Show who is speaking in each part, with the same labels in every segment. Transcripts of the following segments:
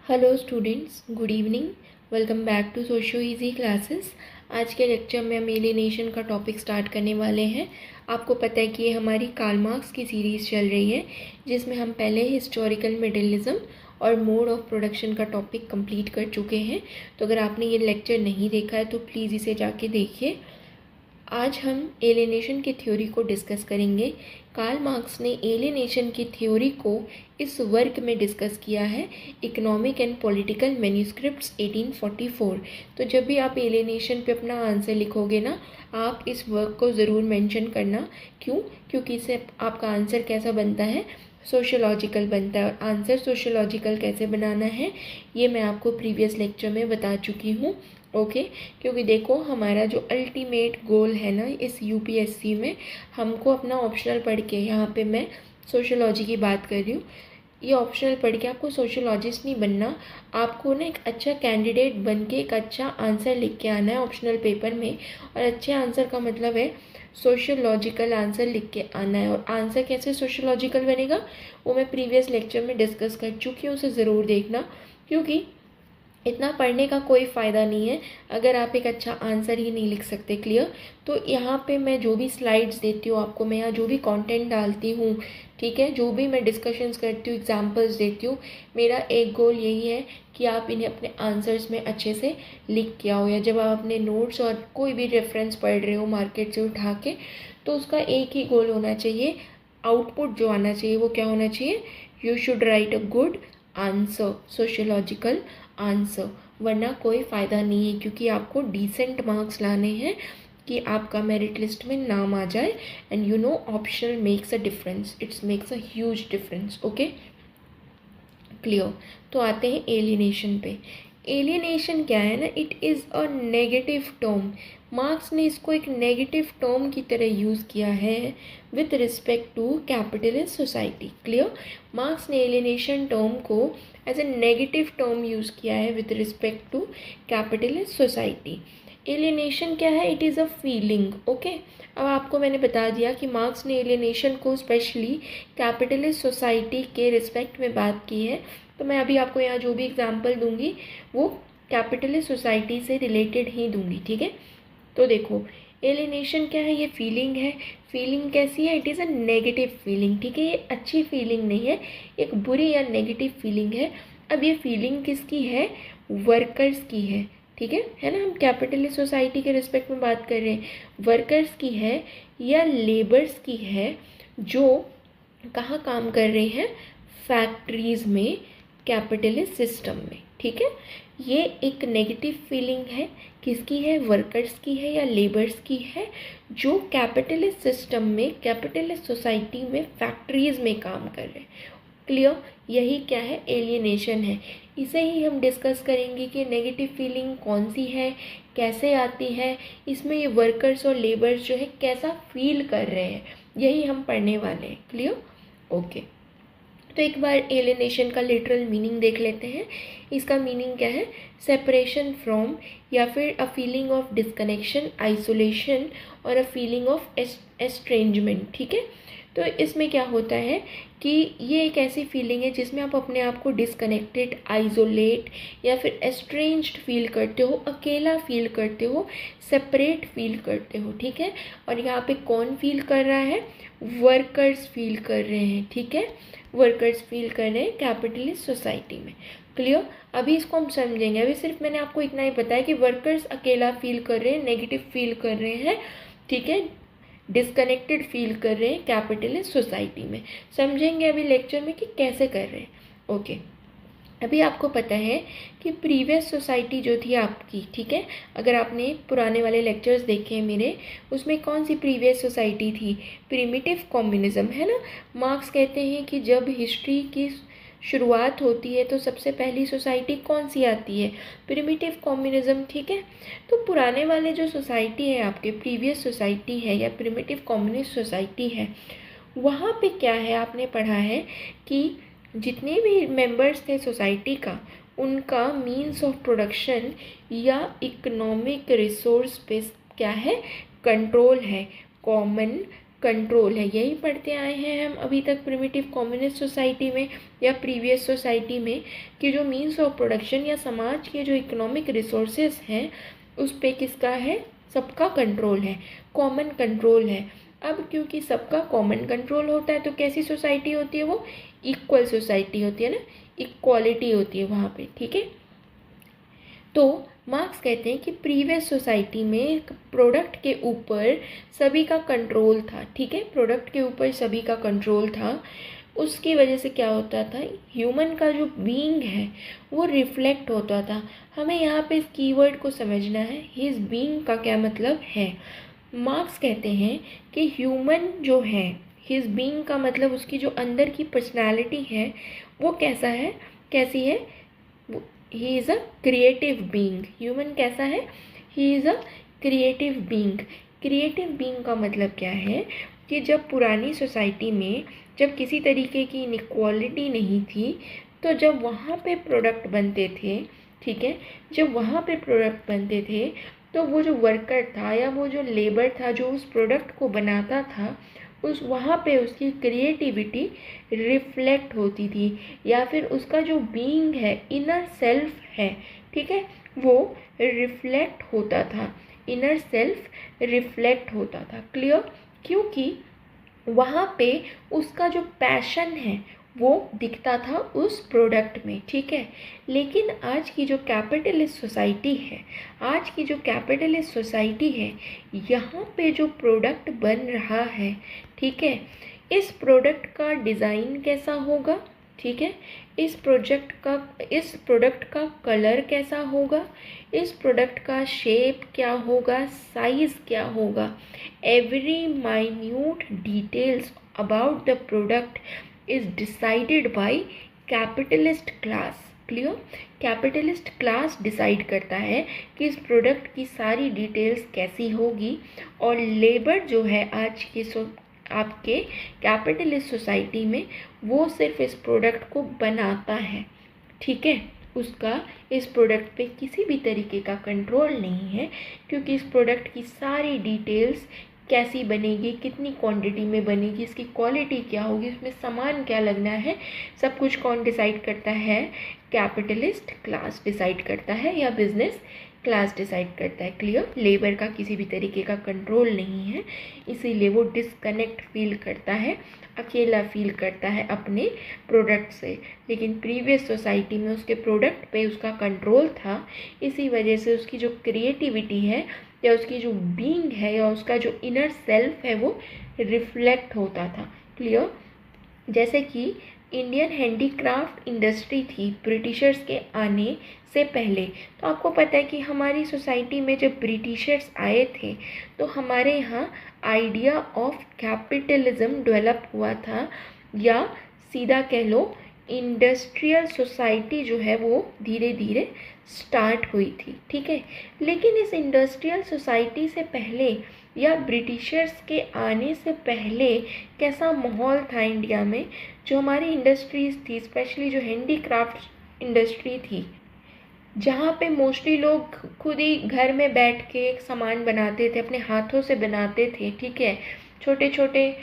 Speaker 1: Hello students, good evening. Welcome back to सोशो easy classes. आज के लेक्चर में हम एलिनेशन का टॉपिक स्टार्ट करने वाले हैं। आपको पता है कि ये हमारी कार्ल मार्क्स की सीरीज़ चल रही है, जिसमें हम पहले हिस्टोरिकल मिडिलिज्म और मोड ऑफ प्रोडक्शन का टॉपिक कंप्लीट कर चुके हैं। तो अगर आपने ये लेक्चर नहीं देखा है तो प्लीज़ इसे जाके देखिए। आज हम एलिनेशन की थ्योरी को डिस्कस करेंगे। कार्ल मार्क्स ने एलिनेशन की थ्योरी को इस वर्क में डिस्कस किया है, इकोनॉमिक एंड पॉलिटिकल मैन्यूस्क्रिप्ट्स 1844। तो जब भी आप एलिनेशन पे अपना आंसर लिखोगे ना, आप इस वर्क को ज़रूर मेंशन करना। क्यों? क्योंकि इससे आपका आंसर कैसा बनता है, सोशियोलॉजिकल बनता है। और आंसर सोशियोलॉजिकल कैसे बनाना है ये मैं आपको प्रीवियस लेक्चर में बता चुकी हूँ। ओके क्योंकि देखो, हमारा जो अल्टीमेट गोल है ना इस यूपीएससी में, हमको अपना ऑप्शनल पढ़ के, यहाँ पे मैं सोशियोलॉजी की बात कर रही हूँ, ये ऑप्शनल पढ़ के आपको सोशियोलॉजिस्ट नहीं बनना। आपको ना एक अच्छा कैंडिडेट बन के एक अच्छा आंसर लिख के आना है ऑप्शनल पेपर में। और अच्छे आंसर का मतलब है सोशियोलॉजिकल आंसर लिख के आना है। और आंसर कैसे सोशियोलॉजिकल बनेगा वो मैं प्रीवियस लेक्चर में डिस्कस कर चुकी हूँ, उसे ज़रूर देखना। क्योंकि इतना पढ़ने का कोई फ़ायदा नहीं है अगर आप एक अच्छा आंसर ही नहीं लिख सकते। क्लियर? तो यहाँ पे मैं जो भी स्लाइड्स देती हूँ आपको, मैं यहाँ जो भी कंटेंट डालती हूँ, ठीक है, जो भी मैं डिस्कशंस करती हूँ, एग्जांपल्स देती हूँ, मेरा एक गोल यही है कि आप इन्हें अपने आंसर्स में अच्छे से लिख के आओ। या जब आप अपने नोट्स और कोई भी रेफरेंस पढ़ रहे हो मार्केट से उठा के, तो उसका एक ही गोल होना चाहिए, आउटपुट जो आना चाहिए वो क्या होना चाहिए, you should write a good answer, sociological answer. वरना कोई फ़ायदा नहीं है, क्योंकि आपको डिसेंट मार्क्स लाने हैं कि आपका मेरिट लिस्ट में नाम आ जाए। And you know, optional makes a difference, it's makes a huge difference. Okay, clear? तो आते हैं एलिनेशन पे। एलिनेशन क्या है ना, it is a negative term. Marks ने इसको एक नेगेटिव टर्म की तरह यूज़ किया है with respect to capitalist society. Clear? Marx ने एलिनेशन टर्म को as a negative term use किया है with respect to capitalist society. Alienation क्या है? It is a feeling. Okay, अब आपको मैंने बता दिया कि मार्क्स ने एलिनेशन को स्पेशली कैपिटलिस्ट सोसाइटी के रिस्पेक्ट में बात की है। तो मैं अभी आपको यहाँ जो भी एग्जांपल दूंगी वो कैपिटलिस्ट सोसाइटी से रिलेटेड ही दूंगी, ठीक है? तो देखो, एलिनेशन क्या है? ये फीलिंग है। फीलिंग कैसी है? It is a negative feeling, ठीक है? ये अच्छी फीलिंग नहीं है, एक बुरी या नेगेटिव फीलिंग है। अब ये फीलिंग किसकी है? वर्कर्स की है, ठीक है ना? हम कैपिटलिस्ट सोसाइटी के रिस्पेक्ट में बात कर रहे हैं। वर्कर्स की है या लेबर्स की है जो कहाँ काम कर रहे हैं? फैक्ट्रीज में, कैपिटलिस्ट सिस्टम में, ठीक है? ये एक नेगेटिव फीलिंग है। किसकी है? वर्कर्स की है या लेबर्स की है जो कैपिटलिस्ट सिस्टम में, कैपिटलिस्ट सोसाइटी में, फैक्ट्रीज में काम कर रहे हैं। क्लियर? यही क्या है? एलियनेशन है। इसे ही हम डिस्कस करेंगे कि नेगेटिव फीलिंग कौन सी है, कैसे आती है, इसमें ये वर्कर्स और लेबर्स जो है कैसा फील कर रहे हैं, यही हम पढ़ने वाले हैं। क्लियर? ओके, तो एक बार एलियनेशन का लिटरल मीनिंग देख लेते हैं। इसका मीनिंग क्या है? सेपरेशन फ्रॉम, या फिर a feeling of disconnection, isolation और अ फीलिंग ऑफ एस्ट्रेंजमेंट, ठीक है? तो इसमें क्या होता है कि ये एक ऐसी फीलिंग है जिसमें आप अपने आप को डिस्कनेक्टेड, आइसोलेट या फिर एस्ट्रेंज्ड फील करते हो, अकेला फील करते हो, सेपरेट फील करते हो, ठीक है? और यहाँ पे कौन फील कर रहा है? वर्कर्स फील कर रहे हैं, ठीक है? वर्कर्स फील कर रहे हैं कैपिटलिस्ट सोसाइटी में। क्लियर? अभी इसको हम समझेंगे। अभी सिर्फ मैंने आपको इतना ही बताया कि वर्कर्स अकेला फील कर रहे हैं, नेगेटिव फील कर रहे हैं, ठीक है, डिस्कनेक्टेड फील कर रहे हैं कैपिटलिस्ट सोसाइटी में। समझेंगे अभी लेक्चर में कि कैसे कर रहे हैं। ओके, अभी आपको पता है कि प्रीवियस सोसाइटी जो थी आपकी, ठीक है, अगर आपने पुराने वाले लेक्चर्स देखे हैं मेरे, उसमें कौन सी प्रीवियस सोसाइटी थी? प्रिमिटिव कम्युनिज्म, है ना? मार्क्स कहते हैं कि जब हिस्ट्री की शुरुआत होती है तो सबसे पहली सोसाइटी कौन सी आती है? प्रिमिटिव कम्युनिज्म, ठीक है? तो पुराने वाले जो सोसाइटी है आपके, प्रीवियस सोसाइटी है या प्रिमिटिव कम्युनिस्ट सोसाइटी है, वहाँ पे क्या है? आपने पढ़ा है कि जितने भी मेंबर्स थे सोसाइटी का, उनका मीन्स ऑफ प्रोडक्शन या इकोनॉमिक रिसोर्स पे क्या है? कंट्रोल है, कॉमन कंट्रोल है। यही पढ़ते आए हैं हम अभी तक प्रिमिटिव कम्युनिस्ट सोसाइटी में या प्रीवियस सोसाइटी में कि जो मीन्स ऑफ प्रोडक्शन या समाज के जो इकोनॉमिक रिसोर्सेज हैं उस पे किसका है, सबका कंट्रोल है, कॉमन कंट्रोल है। अब क्योंकि सबका कॉमन कंट्रोल होता है तो कैसी सोसाइटी होती है, वो इक्वल सोसाइटी होती है ना, इक्वालिटी होती है वहाँ पे, ठीक है। तो मार्क्स कहते हैं कि प्रीवियस सोसाइटी में प्रोडक्ट के ऊपर सभी का कंट्रोल था, ठीक है, प्रोडक्ट के ऊपर सभी का कंट्रोल था। उसकी वजह से क्या होता था, ह्यूमन का जो बीइंग है वो रिफ्लेक्ट होता था। हमें यहाँ पे इस कीवर्ड को समझना है, हिज बीइंग का क्या मतलब है। मार्क्स कहते हैं कि ह्यूमन जो है, हिज बीइंग का मतलब उसकी जो अंदर की पर्सनालिटी है वो कैसा है, कैसी है, he is a creative being. Human कैसा है, he is a creative being. Creative being का मतलब क्या है कि जब पुरानी सोसाइटी में जब किसी तरीके की इनइक्वालिटी नहीं थी तो जब वहाँ पे प्रोडक्ट बनते थे, ठीक है, जब वहाँ पे प्रोडक्ट बनते थे तो वो जो वर्कर था या वो जो लेबर था जो उस प्रोडक्ट को बनाता था, उस वहाँ पे उसकी क्रिएटिविटी रिफ्लेक्ट होती थी, या फिर उसका जो बीइंग है, इनर सेल्फ है, ठीक है, वो रिफ्लेक्ट होता था, इनर सेल्फ रिफ्लेक्ट होता था। क्लियर, क्योंकि वहाँ पे उसका जो पैशन है वो दिखता था उस प्रोडक्ट में, ठीक है। लेकिन आज की जो कैपिटलिस्ट सोसाइटी है, आज की जो कैपिटलिस्ट सोसाइटी है, यहाँ पे जो प्रोडक्ट बन रहा है, ठीक है, इस प्रोडक्ट का डिज़ाइन कैसा होगा, ठीक है, इस प्रोडक्ट का कलर कैसा होगा, इस प्रोडक्ट का शेप क्या होगा, साइज़ क्या होगा, every minute details about the product is decided by capitalist class। Clear, capitalist class decide करता है कि इस प्रोडक्ट की सारी डिटेल्स कैसी होगी, और लेबर जो है आज की आपके कैपिटलिस्ट सोसाइटी में वो सिर्फ इस प्रोडक्ट को बनाता है, ठीक है, उसका इस प्रोडक्ट पे किसी भी तरीके का कंट्रोल नहीं है, क्योंकि इस प्रोडक्ट की सारी डिटेल्स कैसी बनेगी, कितनी क्वांटिटी में बनेगी, इसकी क्वालिटी क्या होगी, इसमें सामान क्या लगना है, सब कुछ कौन डिसाइड करता है, कैपिटलिस्ट क्लास डिसाइड करता है या बिजनेस क्लास डिसाइड करता है। क्लियर, लेबर का किसी भी तरीके का कंट्रोल नहीं है, इसीलिए वो डिस्कनेक्ट फील करता है, अकेला फील करता है अपने प्रोडक्ट से। लेकिन प्रीवियस सोसाइटी में उसके प्रोडक्ट पे उसका कंट्रोल था, इसी वजह से उसकी जो क्रिएटिविटी है या उसकी जो बीइंग है या उसका जो इनर सेल्फ है वो रिफ्लेक्ट होता था। क्लियर, जैसे कि इंडियन हैंडीक्राफ्ट इंडस्ट्री थी ब्रिटिशर्स के आने से पहले, तो आपको पता है कि हमारी सोसाइटी में जब ब्रिटिशर्स आए थे तो हमारे यहाँ आइडिया ऑफ कैपिटलिज्म डेवलप हुआ था, या सीधा कह लो इंडस्ट्रियल सोसाइटी जो है वो धीरे धीरे स्टार्ट हुई थी, ठीक है। लेकिन इस इंडस्ट्रियल सोसाइटी से पहले या ब्रिटिशर्स के आने से पहले कैसा माहौल था इंडिया में, जो हमारी इंडस्ट्रीज़ थी, स्पेशली जो हैंडीक्राफ्ट इंडस्ट्री थी, जहाँ पे मोस्टली लोग खुद ही घर में बैठ के सामान बनाते थे, अपने हाथों से बनाते थे, ठीक है, छोटे छोटे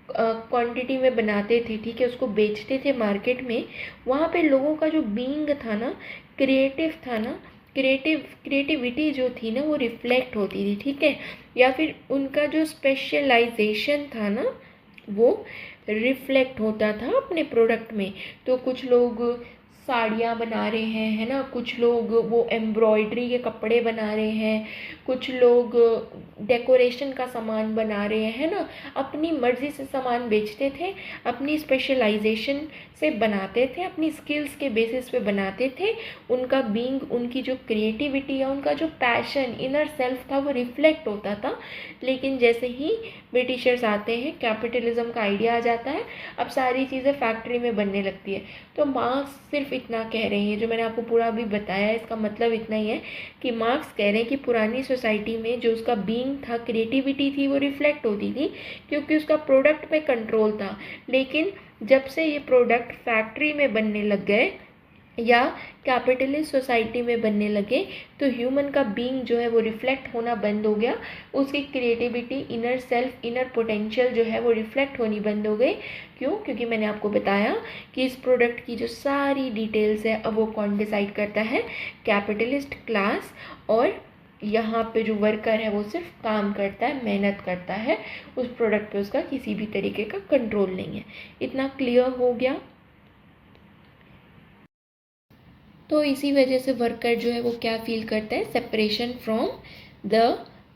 Speaker 1: क्वांटिटी में बनाते थे, ठीक है, उसको बेचते थे मार्केट में। वहाँ पे लोगों का जो बीइंग था ना, क्रिएटिव था ना, क्रिएटिविटी जो थी ना वो रिफ्लेक्ट होती थी, ठीक है, या फिर उनका जो स्पेशलाइजेशन था ना वो रिफ्लेक्ट होता था अपने प्रोडक्ट में। तो कुछ लोग साड़ियाँ बना रहे हैं, है ना, कुछ लोग वो एम्ब्रॉयडरी के कपड़े बना रहे हैं, कुछ लोग डेकोरेशन का सामान बना रहे हैं, है ना, अपनी मर्ज़ी से सामान बेचते थे, अपनी स्पेशलाइजेशन से बनाते थे, अपनी स्किल्स के बेसिस पे बनाते थे। उनका बीइंग, उनकी जो क्रिएटिविटी या उनका जो पैशन, इनर सेल्फ था वो रिफ्लेक्ट होता था। लेकिन जैसे ही ब्रिटिशर्स आते हैं, कैपिटलिज्म का आइडिया आ जाता है, अब सारी चीज़ें फैक्ट्री में बनने लगती है। तो मार्क्स सिर्फ इतना कह रहे हैं, जो मैंने आपको पूरा अभी बताया, इसका मतलब इतना ही है कि मार्क्स कह रहे हैं कि पुरानी सोसाइटी में जो उसका बीइंग था, क्रिएटिविटी थी, वो रिफ्लेक्ट होती थी क्योंकि उसका प्रोडक्ट पे कंट्रोल था। लेकिन जब से ये प्रोडक्ट फैक्ट्री में बनने लग गए या कैपिटलिस्ट सोसाइटी में बनने लगे तो ह्यूमन का बीइंग जो है वो रिफ्लेक्ट होना बंद हो गया, उसकी creativity, inner self, inner potential जो है वो रिफ्लेक्ट होनी बंद हो गई। क्यों? क्योंकि मैंने आपको बताया कि इस प्रोडक्ट की जो सारी डिटेल्स है अब वो कौन डिसाइड करता है? Capitalist class. और यहाँ पे जो वर्कर है वो सिर्फ काम करता है, मेहनत करता है, उस प्रोडक्ट पे उसका किसी भी तरीके का कंट्रोल नहीं है। इतना क्लियर हो गया? तो इसी वजह से वर्कर जो है वो क्या फील करता है? Separation from the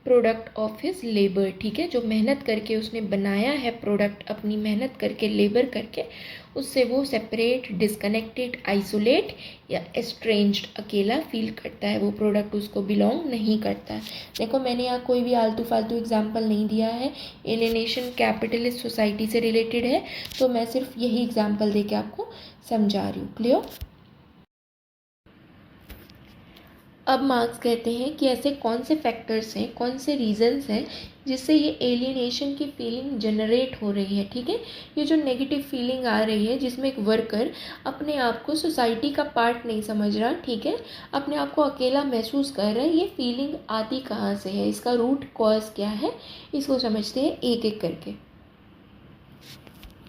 Speaker 1: product of his labour. ठीक है, जो मेहनत करके उसने बनाया है प्रोडक्ट, अपनी मेहनत करके, लेबर करके, उससे वो सेपरेट, डिस्कनेक्टेड, आइसोलेट या एस्ट्रेंज्ड, अकेला फील करता है। वो प्रोडक्ट उसको बिलोंग नहीं करता है। देखो, मैंने यहाँ कोई भी आलतू फालतू एग्जाम्पल नहीं दिया है। एलियनेशन कैपिटलिस्ट सोसाइटी से रिलेटेड है, तो मैं सिर्फ यही एग्जाम्पल दे के आपको समझा रही हूँ। क्लियर? अब मार्क्स कहते हैं कि ऐसे कौन से फैक्टर्स हैं, कौन से रीजंस हैं जिससे ये एलियनेशन की फीलिंग जनरेट हो रही है। ठीक है, ये जो नेगेटिव फीलिंग आ रही है जिसमें एक वर्कर अपने आप को सोसाइटी का पार्ट नहीं समझ रहा, ठीक है, अपने आप को अकेला महसूस कर रहा है, ये फीलिंग आती कहाँ से है, इसका रूट कॉज क्या है, इसको समझते हैं एक एक करके।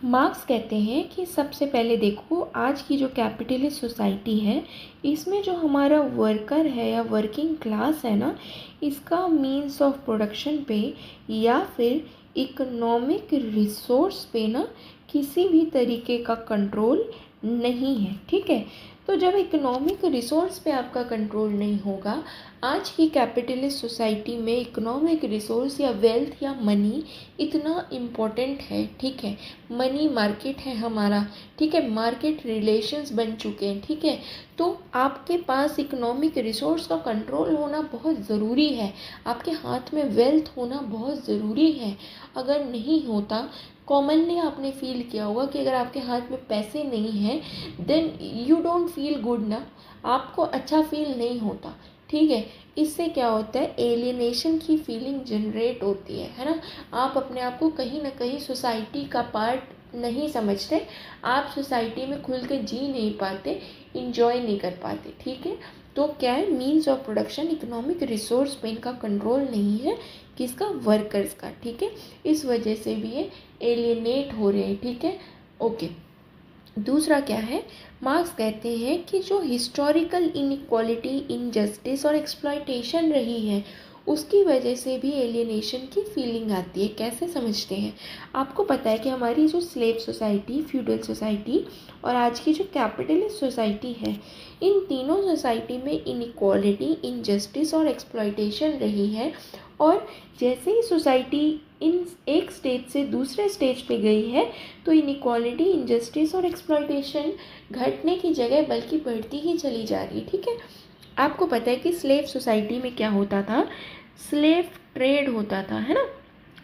Speaker 1: मार्क्स कहते हैं कि सबसे पहले देखो, आज की जो कैपिटलिस्ट सोसाइटी है इसमें जो हमारा वर्कर है या वर्किंग क्लास है ना, इसका मीन्स ऑफ प्रोडक्शन पे या फिर इकोनॉमिक रिसोर्स पे ना किसी भी तरीके का कंट्रोल नहीं है। ठीक है, तो जब इकोनॉमिक रिसोर्स पे आपका कंट्रोल नहीं होगा, आज की कैपिटलिस्ट सोसाइटी में इकोनॉमिक रिसोर्स या वेल्थ या मनी इतना इम्पोर्टेंट है। ठीक है, मनी मार्केट है हमारा, ठीक है, मार्केट रिलेशंस बन चुके हैं। ठीक है, तो आपके पास इकोनॉमिक रिसोर्स का कंट्रोल होना बहुत ज़रूरी है, आपके हाथ में वेल्थ होना बहुत ज़रूरी है। अगर नहीं होता, कॉमनली आपने फील किया होगा कि अगर आपके हाथ में पैसे नहीं हैं then you don't feel good ना, आपको अच्छा फील नहीं होता। ठीक है, इससे क्या होता है? एलियनेशन की फीलिंग जनरेट होती है ना। आप अपने आप को कहीं ना कहीं सोसाइटी का पार्ट नहीं समझते, आप सोसाइटी में खुल के जी नहीं पाते, इंजॉय नहीं कर पाते। ठीक है, तो क्या है? Means of production, economic resource पे इनका कंट्रोल नहीं है, किसका? वर्कर्स का। ठीक है, इस वजह से भी ये एलियनेट हो रहे हैं। ठीक है, ओके। दूसरा क्या है? मार्क्स कहते हैं कि जो हिस्टोरिकल इनइक्वालिटी, इनजस्टिस और एक्सप्लॉयटेशन रही है उसकी वजह से भी एलियनेशन की फीलिंग आती है। कैसे समझते हैं? आपको पता है कि हमारी जो स्लेव सोसाइटी, फ्यूडल सोसाइटी और आज की जो कैपिटलिस्ट सोसाइटी है, इन तीनों सोसाइटी में इनइक्वालिटी, इनजस्टिस और एक्सप्लॉयटेशन रही है। और जैसे ही सोसाइटी इन एक स्टेज से दूसरे स्टेज पे गई है तो इनइक्वालिटी, इनजस्टिस और एक्सप्लॉयटेशन घटने की जगह बल्कि बढ़ती ही चली जा रही है। ठीक है, आपको पता है कि स्लेव सोसाइटी में क्या होता था? स्लेव ट्रेड होता था, है ना।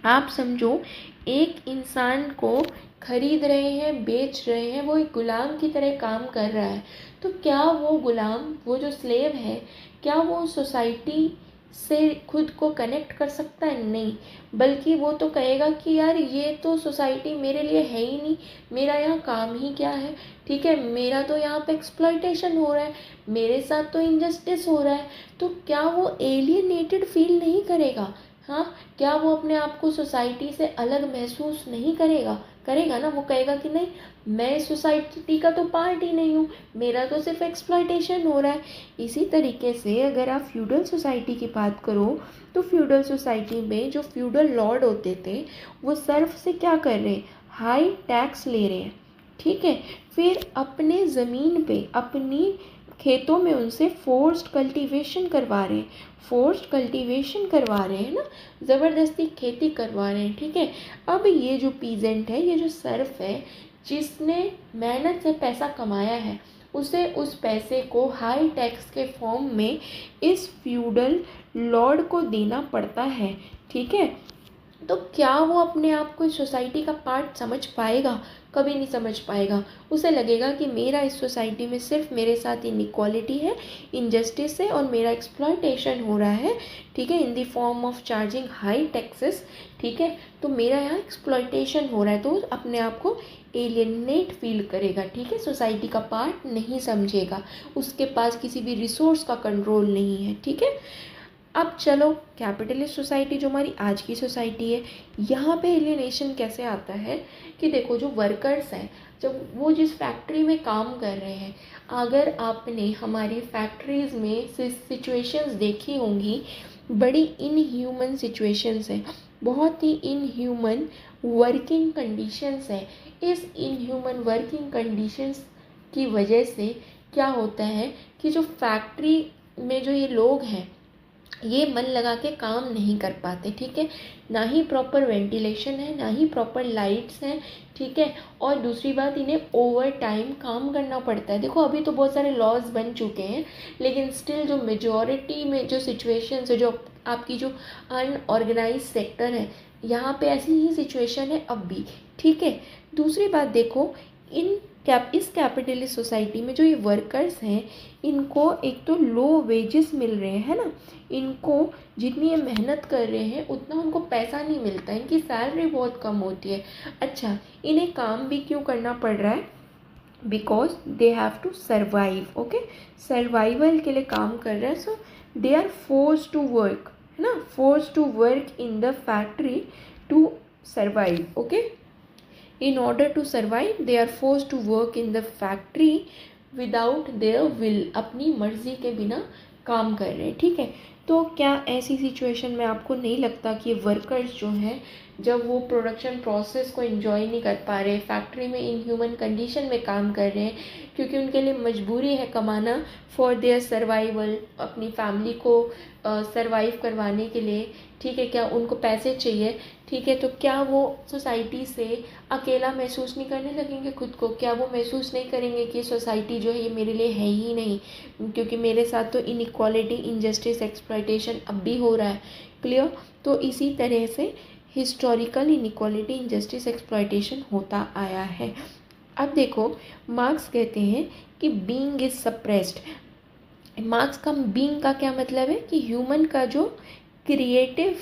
Speaker 1: आप समझो, एक इंसान को खरीद रहे हैं, बेच रहे हैं, वो एक गुलाम की तरह काम कर रहा है। तो क्या वो गुलाम, वो जो स्लेव है, क्या वो सोसाइटी से खुद को कनेक्ट कर सकता है? नहीं, बल्कि वो तो कहेगा कि यार ये तो सोसाइटी मेरे लिए है ही नहीं, मेरा यहाँ काम ही क्या है। ठीक है, मेरा तो यहाँ पे एक्सप्लॉयटेशन हो रहा है, मेरे साथ तो इनजस्टिस हो रहा है। तो क्या वो एलियनेटेड फील नहीं करेगा? हाँ, क्या वो अपने आप को सोसाइटी से अलग महसूस नहीं करेगा? करेगा ना। वो कहेगा कि नहीं, मैं सोसाइटी का तो पार्ट ही नहीं हूँ, मेरा तो सिर्फ एक्सप्लॉयटेशन हो रहा है। इसी तरीके से अगर आप फ्यूडल सोसाइटी की बात करो तो फ्यूडल सोसाइटी में जो फ्यूडल लॉर्ड होते थे वो सर्फ से क्या कर रहे हैं? हाई टैक्स ले रहे हैं। ठीक है, फिर अपने ज़मीन पे, अपनी खेतों में उनसे फोर्स्ड कल्टीवेशन करवा रहे हैं, फोर्स्ड कल्टीवेशन करवा रहे हैं ना, ज़बरदस्ती खेती करवा रहे हैं। ठीक है, अब ये जो पीजेंट है, ये जो सर्फ है, जिसने मेहनत से पैसा कमाया है, उसे उस पैसे को हाई टैक्स के फॉर्म में इस फ्यूडल लॉर्ड को देना पड़ता है। ठीक है, तो क्या वो अपने आप को सोसाइटी का पार्ट समझ पाएगा? कभी नहीं समझ पाएगा। उसे लगेगा कि मेरा इस सोसाइटी में सिर्फ मेरे साथ इनइक्वालिटी है, इनजस्टिस है और मेरा एक्सप्लॉयटेशन हो रहा है, ठीक है, in the form of charging high taxes, ठीक है, तो मेरा यहाँ एक्सप्लॉयटेशन हो रहा है। तो अपने आप को एलियनेट फील करेगा, ठीक है, सोसाइटी का पार्ट नहीं समझेगा, उसके पास किसी भी रिसोर्स का कंट्रोल नहीं है, ठीक है। अब चलो कैपिटलिस्ट सोसाइटी जो हमारी आज की सोसाइटी है, यहाँ पे एलियनेशन कैसे आता है कि देखो जो वर्कर्स हैं, जब वो जिस फैक्ट्री में काम कर रहे हैं, अगर आपने हमारी फैक्ट्रीज़ में सिचुएशंस देखी होंगी, बड़ी इनह्यूमन सिचुएशंस हैं, बहुत ही इनह्यूमन वर्किंग कंडीशंस हैं। इस इनह्यूमन वर्किंग कंडीशंस की वजह से क्या होता है कि जो फैक्ट्री में जो ये लोग हैं, ये मन लगा के काम नहीं कर पाते, ठीक है, ना ही प्रॉपर वेंटिलेशन है, ना ही प्रॉपर लाइट्स हैं, ठीक है, और दूसरी बात इन्हें ओवर टाइम काम करना पड़ता है। देखो अभी तो बहुत सारे लॉज बन चुके हैं, लेकिन स्टिल जो मेजॉरिटी में जो सिचुएशंस है, जो आपकी जो अनऑर्गेनाइज सेक्टर है, यहाँ पे ऐसी ही सिचुएशन है अब भी, ठीक है। दूसरी बात देखो, इस कैपिटलिस्ट सोसाइटी में जो ये वर्कर्स हैं, इनको एक तो लो वेजेस मिल रहे हैं, है ना, इनको जितनी ये मेहनत कर रहे हैं उतना उनको पैसा नहीं मिलता है, इनकी सैलरी बहुत कम होती है। अच्छा, इन्हें काम भी क्यों करना पड़ रहा है? Because they have to survive, okay, survival के लिए काम कर रहे हैं, so they are force to work, है ना, force to work in the factory to survive, okay. In order to survive, they are forced to work in the factory without their will, अपनी मर्जी के बिना काम कर रहे हैं, ठीक है। तो क्या ऐसी सिचुएशन में आपको नहीं लगता कि वर्कर्स जो हैं, जब वो प्रोडक्शन प्रोसेस को एंजॉय नहीं कर पा रहे, फैक्ट्री में इनह्यूमन कंडीशन में काम कर रहे हैं, क्योंकि उनके लिए मजबूरी है कमाना फॉर देयर सर्वाइवल, अपनी फैमिली को सर्वाइव करवाने के लिए, ठीक है, क्या उनको पैसे चाहिए, ठीक है, तो क्या वो सोसाइटी से अकेला महसूस नहीं करने लगेंगे खुद को? क्या वो महसूस नहीं करेंगे कि सोसाइटी जो है ये मेरे लिए है ही नहीं, क्योंकि मेरे साथ तो इनइक्वालिटी, इनजस्टिस, एक्सप्लॉयटेशन अब भी हो रहा है, क्लियर। तो इसी तरह से हिस्टोरिकल इनइक्वालिटी, इनजस्टिस, एक्सप्लॉयटेशन होता आया है। अब देखो, मार्क्स कहते हैं कि बीइंग इज सप्रेस्ड। मार्क्स का बीइंग का क्या मतलब है कि ह्यूमन का जो क्रिएटिव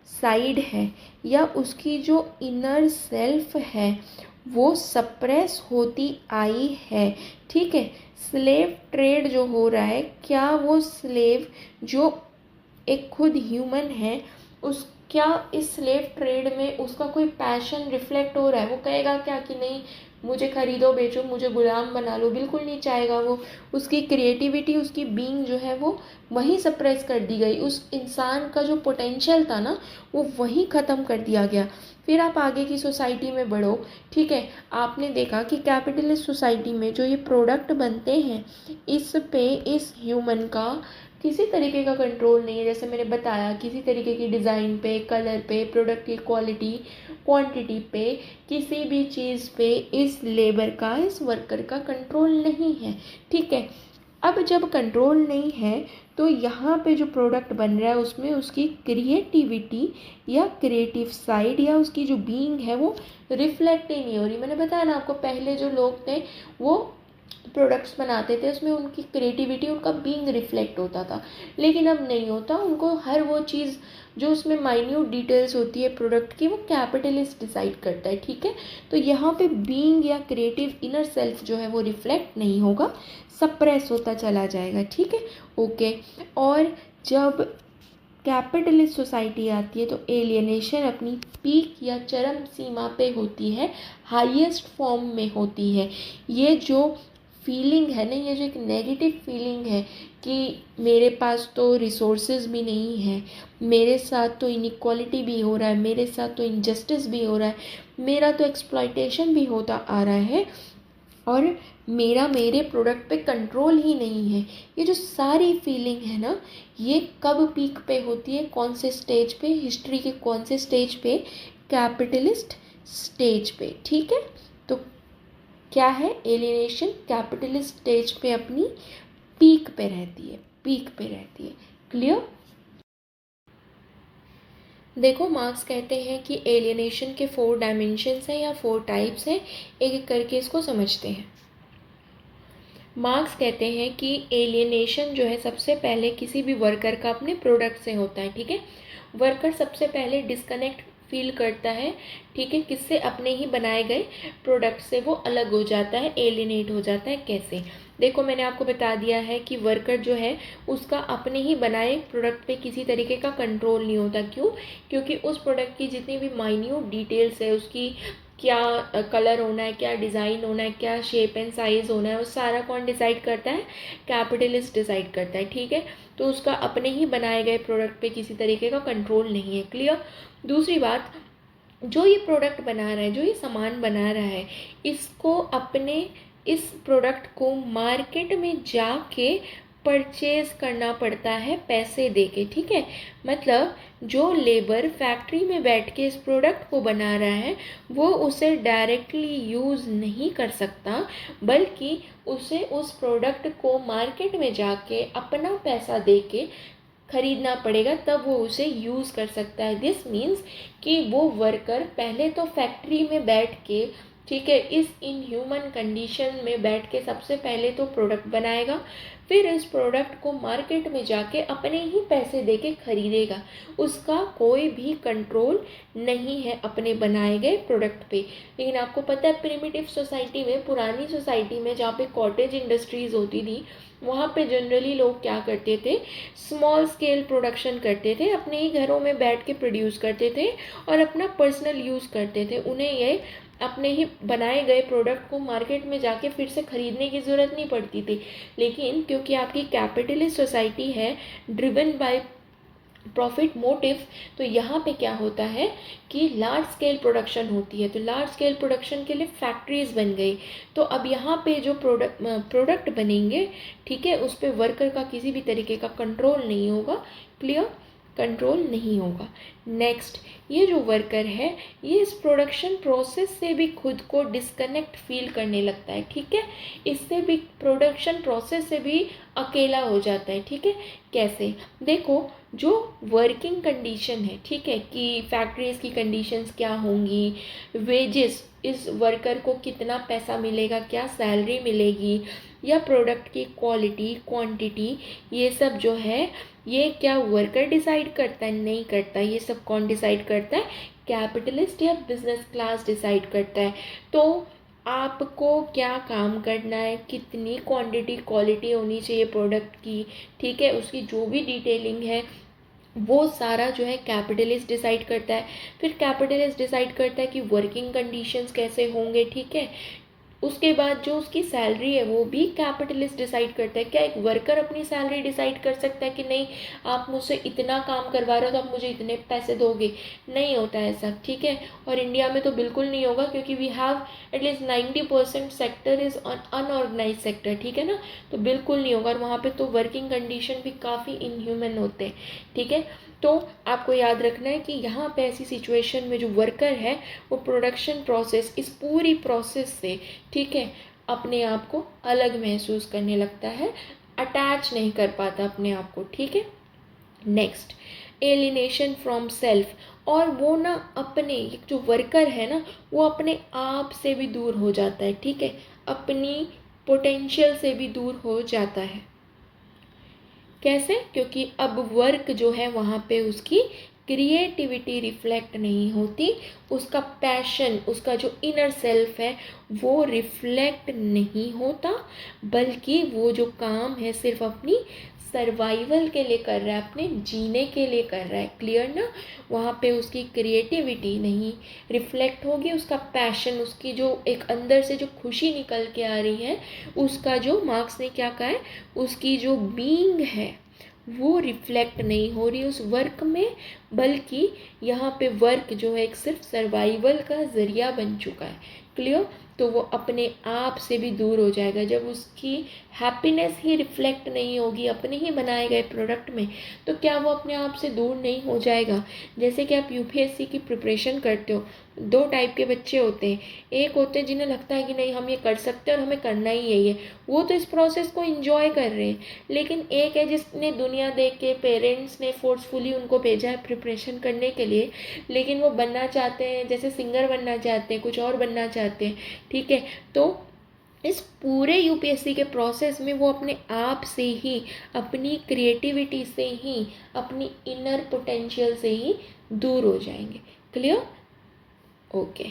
Speaker 1: साइड है या उसकी जो इनर सेल्फ है वो सप्रेस होती आई है, ठीक है। स्लेव ट्रेड जो हो रहा है, क्या वो स्लेव जो एक खुद ह्यूमन है, उस क्या इस स्लेव ट्रेड में उसका कोई पैशन रिफ्लेक्ट हो रहा है? वो कहेगा क्या कि नहीं मुझे खरीदो बेचो, मुझे गुलाम बना लो? बिल्कुल नहीं चाहेगा वो। उसकी क्रिएटिविटी, उसकी बीइंग जो है वो वहीं सप्रेस कर दी गई। उस इंसान का जो पोटेंशियल था ना, वो वहीं ख़त्म कर दिया गया। फिर आप आगे की सोसाइटी में बढ़ो, ठीक है, आपने देखा कि कैपिटलिस्ट सोसाइटी में जो ये प्रोडक्ट बनते हैं, इस पे इस ह्यूमन का किसी तरीके का कंट्रोल नहीं है। जैसे मैंने बताया, किसी तरीके की डिज़ाइन पे, कलर पे, प्रोडक्ट की क्वालिटी, क्वांटिटी पे, किसी भी चीज़ पे इस लेबर का, इस वर्कर का कंट्रोल नहीं है, ठीक है। अब जब कंट्रोल नहीं है तो यहाँ पे जो प्रोडक्ट बन रहा है उसमें उसकी क्रिएटिविटी या क्रिएटिव साइड या उसकी जो बीइंग है वो रिफ्लेक्ट ही नहीं हो रही। मैंने बताया ना आपको, पहले जो लोग थे वो प्रोडक्ट्स बनाते थे, उसमें उनकी क्रिएटिविटी, उनका बीइंग रिफ्लेक्ट होता था, लेकिन अब नहीं होता। उनको हर वो चीज़ जो उसमें माइन्यूट डिटेल्स होती है प्रोडक्ट की, वो कैपिटलिस्ट डिसाइड करता है, ठीक है। तो यहाँ पे बीइंग या क्रिएटिव इनर सेल्फ जो है वो रिफ्लेक्ट नहीं होगा, सप्रेस होता चला जाएगा, ठीक है, ओके। और जब कैपिटलिस्ट सोसाइटी आती है तो एलियनेशन अपनी पीक या चरम सीमा पे होती है, हाईएस्ट फॉर्म में होती है। ये जो फीलिंग है ना, ये जो एक नेगेटिव फीलिंग है कि मेरे पास तो रिसोर्सेज भी नहीं है, मेरे साथ तो इनइक्वालिटी भी हो रहा है, मेरे साथ तो इनजस्टिस भी हो रहा है, मेरा तो एक्सप्लॉयटेशन भी होता आ रहा है और मेरे प्रोडक्ट पे कंट्रोल ही नहीं है। ये जो सारी फीलिंग है ना, ये कब पीक पे होती है, कौन से स्टेज पे, हिस्ट्री के कौन से स्टेज पे? कैपिटलिस्ट स्टेज पे, ठीक है। तो क्या है, एलियनेशन कैपिटलिस्ट स्टेज पे अपनी पीक पे रहती है, पीक पे रहती है, क्लियर। देखो, मार्क्स कहते हैं कि एलियनेशन के 4 डायमेंशंस हैं या 4 टाइप्स हैं। एक एक करके इसको समझते हैं। मार्क्स कहते हैं कि एलियनेशन जो है सबसे पहले किसी भी वर्कर का अपने प्रोडक्ट से होता है। ठीक है, वर्कर सबसे पहले डिस्कनेक्ट फील करता है। ठीक है, किससे? अपने ही बनाए गए प्रोडक्ट से वो अलग हो जाता है, एलियनेट हो जाता है। कैसे? देखो, मैंने आपको बता दिया है कि वर्कर जो है उसका अपने ही बनाए प्रोडक्ट पे किसी तरीके का कंट्रोल नहीं होता। क्यों? क्योंकि उस प्रोडक्ट की जितनी भी माइन्यूट डिटेल्स है, उसकी क्या कलर होना है, क्या डिज़ाइन होना है, क्या शेप एंड साइज़ होना है, वो सारा कौन डिसाइड करता है? कैपिटलिस्ट डिसाइड करता है। ठीक है, तो उसका अपने ही बनाए गए प्रोडक्ट पे किसी तरीके का कंट्रोल नहीं है। क्लियर? दूसरी बात, जो ये प्रोडक्ट बना रहा है, जो ये सामान बना रहा है, इसको अपने इस प्रोडक्ट को मार्केट में जाके परचेज करना पड़ता है पैसे देके। ठीक है, मतलब जो लेबर फैक्ट्री में बैठ के इस प्रोडक्ट को बना रहा है वो उसे डायरेक्टली यूज़ नहीं कर सकता, बल्कि उसे उस प्रोडक्ट को मार्केट में जाके अपना पैसा देके खरीदना पड़ेगा, तब वो उसे यूज़ कर सकता है। दिस मीन्स कि वो वर्कर पहले तो फैक्ट्री में बैठ के, ठीक है, इस इनह्यूमन कंडीशन में बैठ के सबसे पहले तो प्रोडक्ट बनाएगा, फिर इस प्रोडक्ट को मार्केट में जाके अपने ही पैसे देके खरीदेगा। उसका कोई भी कंट्रोल नहीं है अपने बनाए गए प्रोडक्ट पे। लेकिन आपको पता है प्रिमिटिव सोसाइटी में, पुरानी सोसाइटी में जहाँ पे कॉटेज इंडस्ट्रीज़ होती थी, वहाँ पे जनरली लोग क्या करते थे? स्मॉल स्केल प्रोडक्शन करते थे, अपने ही घरों में बैठ के प्रोड्यूस करते थे और अपना पर्सनल यूज़ करते थे। उन्हें ये अपने ही बनाए गए प्रोडक्ट को मार्केट में जाके फिर से ख़रीदने की ज़रूरत नहीं पड़ती थी। लेकिन क्योंकि आपकी कैपिटलिस्ट सोसाइटी है, ड्रिवन बाय प्रॉफिट मोटिव, तो यहाँ पे क्या होता है कि लार्ज स्केल प्रोडक्शन होती है। तो लार्ज स्केल प्रोडक्शन के लिए फैक्ट्रीज़ बन गई। तो अब यहाँ पे जो प्रोडक्ट बनेंगे, ठीक है, उस पर वर्कर का किसी भी तरीके का कंट्रोल नहीं होगा। क्लियर? कंट्रोल नहीं होगा। नेक्स्ट, ये जो वर्कर है ये इस प्रोडक्शन प्रोसेस से भी खुद को डिस्कनेक्ट फील करने लगता है। ठीक है, इससे भी प्रोडक्शन प्रोसेस से भी अकेला हो जाता है। ठीक है, कैसे? देखो, जो वर्किंग कंडीशन है, ठीक है, कि फैक्ट्रीज़ की कंडीशंस क्या होंगी, वेजेस, इस वर्कर को कितना पैसा मिलेगा, क्या सैलरी मिलेगी, या प्रोडक्ट की क्वालिटी, क्वांटिटी, ये सब जो है ये क्या वर्कर डिसाइड करता है? नहीं करता। ये सब कौन डिसाइड करता है? कैपिटलिस्ट या बिजनेस क्लास डिसाइड करता है। तो आपको क्या काम करना है, कितनी क्वांटिटी, क्वालिटी होनी चाहिए प्रोडक्ट की, ठीक है, उसकी जो भी डिटेलिंग है वो सारा जो है कैपिटलिस्ट डिसाइड करता है। फिर कैपिटलिस्ट डिसाइड करता है कि वर्किंग कंडीशंस कैसे होंगे। ठीक है, उसके बाद जो उसकी सैलरी है वो भी कैपिटलिस्ट डिसाइड करता है। क्या एक वर्कर अपनी सैलरी डिसाइड कर सकता है कि नहीं, आप मुझसे इतना काम करवा रहे हो तो आप मुझे इतने पैसे दोगे? नहीं होता है ऐसा। ठीक है, और इंडिया में तो बिल्कुल नहीं होगा, क्योंकि we have at least 90% sector is unorganise sector. ठीक है ना, तो बिल्कुल नहीं होगा। और वहाँ पे तो वर्किंग कंडीशन भी काफ़ी इनह्यूमन होते हैं। ठीक है, तो आपको याद रखना है कि यहाँ पे ऐसी सिचुएशन में जो वर्कर है वो प्रोडक्शन प्रोसेस, इस पूरी प्रोसेस से, ठीक है, अपने आप को अलग महसूस करने लगता है, अटैच नहीं कर पाता अपने आप को। ठीक है, नेक्स्ट, एलिनेशन फ्रॉम सेल्फ। और वो ना अपने, जो वर्कर है ना, वो अपने आप से भी दूर हो जाता है। ठीक है, अपनी पोटेंशियल से भी दूर हो जाता है। कैसे? क्योंकि अब वर्क जो है वहाँ पे उसकी क्रिएटिविटी रिफ्लेक्ट नहीं होती, उसका पैशन, उसका जो इनर सेल्फ है वो रिफ्लेक्ट नहीं होता, बल्कि वो जो काम है सिर्फ अपनी सर्वाइवल के लिए कर रहा है, अपने जीने के लिए कर रहा है। क्लियर ना? वहाँ पे उसकी क्रिएटिविटी नहीं रिफ्लेक्ट होगी, उसका पैशन, उसकी जो एक अंदर से जो खुशी निकल के आ रही है, उसका जो मार्क्स ने क्या कहा है, उसकी जो बीइंग है वो रिफ्लेक्ट नहीं हो रही उस वर्क में, बल्कि यहाँ पे वर्क जो है एक सिर्फ सर्वाइवल का ज़रिया बन चुका है। क्लियर? तो वो अपने आप से भी दूर हो जाएगा। जब उसकी हैप्पीनेस ही रिफ्लेक्ट नहीं होगी अपने ही बनाए गए प्रोडक्ट में, तो क्या वो अपने आप से दूर नहीं हो जाएगा? जैसे कि आप यूपीएससी की प्रिपरेशन करते हो दो टाइप के बच्चे होते हैं। एक होते हैं जिन्हें लगता है कि नहीं हम ये कर सकते हैं और हमें करना ही यही है, वो तो इस प्रोसेस को एंजॉय कर रहे हैं। लेकिन एक है जिसने दुनिया देख के, पेरेंट्स ने फोर्सफुली उनको भेजा है प्रिपरेशन करने के लिए, लेकिन वो बनना चाहते हैं, जैसे सिंगर बनना चाहते हैं, कुछ और बनना चाहते हैं, ठीक है। तो इस पूरे यूपीएससी के प्रोसेस में वो अपने आप से ही, अपनी क्रिएटिविटी से ही, अपनी इनर पोटेंशियल से ही दूर हो जाएंगे। क्लियर? ओके।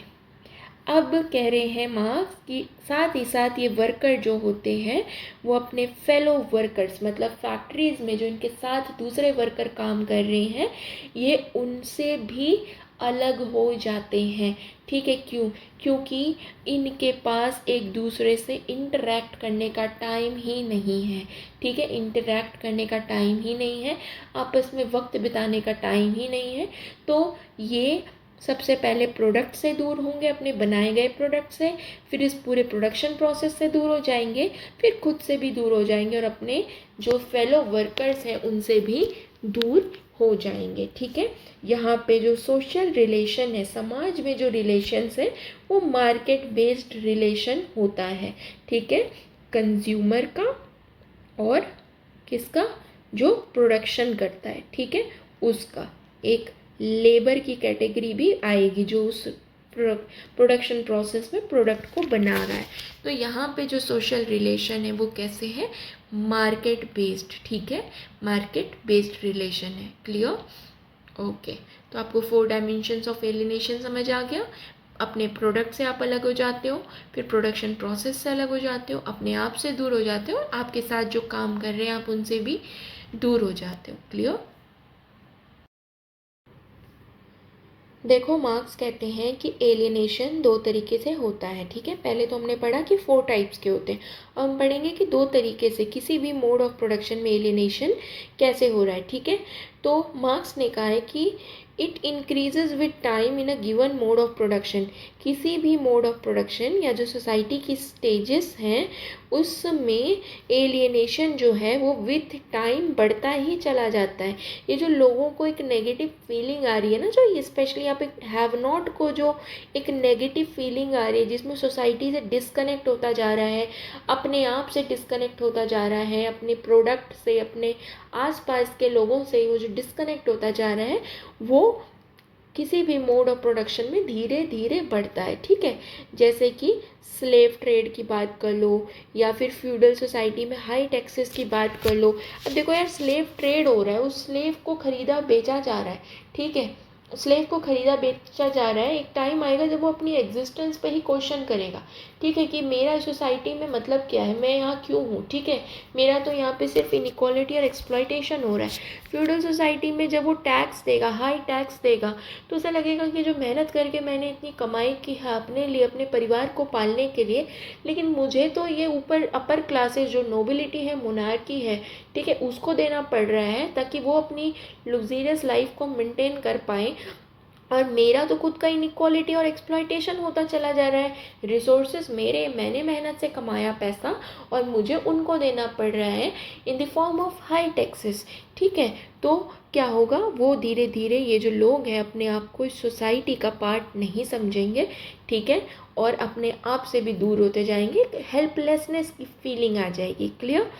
Speaker 1: अब कह रहे हैं मार्क्स कि साथ ही साथ ये वर्कर जो होते हैं वो अपने फेलो वर्कर्स, मतलब फैक्ट्रीज में जो इनके साथ दूसरे वर्कर काम कर रहे हैं, ये उनसे भी अलग हो जाते हैं, ठीक है। क्यों? क्योंकि इनके पास एक दूसरे से इंटरेक्ट करने का टाइम ही नहीं है, ठीक है। इंटरेक्ट करने का टाइम ही नहीं है, आपस में वक्त बिताने का टाइम ही नहीं है। तो ये सबसे पहले प्रोडक्ट से दूर होंगे, अपने बनाए गए प्रोडक्ट से, फिर इस पूरे प्रोडक्शन प्रोसेस से दूर हो जाएंगे, फिर खुद से भी दूर हो जाएंगे और अपने जो फेलो वर्कर्स हैं उनसे भी दूर हो जाएंगे, ठीक है। यहाँ पे जो सोशल रिलेशन है, समाज में जो रिलेशंस है, वो मार्केट बेस्ड रिलेशन होता है, ठीक है। कंज्यूमर का और किसका? जो प्रोडक्शन करता है, ठीक है, उसका। एक लेबर की कैटेगरी भी आएगी जो उस प्रोडक्शन प्रोसेस में प्रोडक्ट को बना रहा है। तो यहाँ पे जो सोशल रिलेशन है वो कैसे है? मार्केट बेस्ड, ठीक है, मार्केट बेस्ड रिलेशन है। क्लियर? ओके। तो आपको 4 डायमेंशंस ऑफ एलिनेशन समझ आ गया। अपने प्रोडक्ट से आप अलग हो जाते हो, फिर प्रोडक्शन प्रोसेस से अलग हो जाते हो, अपने आप से दूर हो जाते हो, आपके साथ जो काम कर रहे हैं आप उनसे भी दूर हो जाते हो। क्लियर? देखो, मार्क्स कहते हैं कि एलियनेशन 2 तरीके से होता है, ठीक है। पहले तो हमने पढ़ा कि 4 टाइप्स के होते हैं। अब हम पढ़ेंगे कि 2 तरीके से किसी भी मोड ऑफ प्रोडक्शन में एलियनेशन कैसे हो रहा है, ठीक है। तो मार्क्स ने कहा है कि it increases with time in a given mode of production. किसी भी मोड ऑफ प्रोडक्शन या जो सोसाइटी की स्टेजेस हैं उसमें एलियनेशन जो है वो विथ टाइम बढ़ता ही चला जाता है। ये जो लोगों को एक नेगेटिव फीलिंग आ रही है ना, जो स्पेशली यहाँ पे हैव नॉट को जो एक नेगेटिव फीलिंग आ रही है, जिसमें सोसाइटी से डिस्कनेक्ट होता जा रहा है, अपने आप से डिस्कनेक्ट होता जा रहा है, अपने प्रोडक्ट से, अपने आसपास के लोगों से वो जो डिस्कनेक्ट होता जा रहा है, वो किसी भी मोड ऑफ प्रोडक्शन में धीरे धीरे बढ़ता है, ठीक है। जैसे कि स्लेव ट्रेड की बात कर लो, या फिर फ्यूडल सोसाइटी में हाई टैक्सेस की बात कर लो। अब देखो यार, स्लेव ट्रेड हो रहा है, उस स्लेव को खरीदा बेचा जा रहा है, ठीक है। स्लेव को खरीदा बेचा जा रहा है। एक टाइम आएगा जब वो अपनी एग्जिस्टेंस पे ही क्वेश्चन करेगा, ठीक है, कि मेरा सोसाइटी में मतलब क्या है, मैं यहाँ क्यों हूँ, ठीक है। मेरा तो यहाँ पे सिर्फ इनइक्वालिटी और एक्सप्लॉयटेशन हो रहा है। फ्यूडल सोसाइटी में जब वो टैक्स देगा, हाई टैक्स देगा, तो उसे लगेगा कि जो मेहनत करके मैंने इतनी कमाई की है अपने लिए, अपने परिवार को पालने के लिए, लेकिन मुझे तो ये ऊपर अपर क्लासेस जो नोबिलिटी है, मोनार्की है, ठीक है, उसको देना पड़ रहा है ताकि वो अपनी लग्जरियस लाइफ को मेंटेन कर पाएँ। और मेरा तो खुद का इनइक्वालिटी और एक्सप्लॉयटेशन होता चला जा रहा है। रिसोर्सेज मेरे, मैंने मेहनत से कमाया पैसा और मुझे उनको देना पड़ रहा है in the form of high taxes, ठीक है। तो क्या होगा, वो धीरे धीरे ये जो लोग हैं अपने आप को इस सोसाइटी का पार्ट नहीं समझेंगे, ठीक है, और अपने आप से भी दूर होते जाएंगे, हेल्पलेसनेस की फीलिंग आ जाएगी। क्लियर?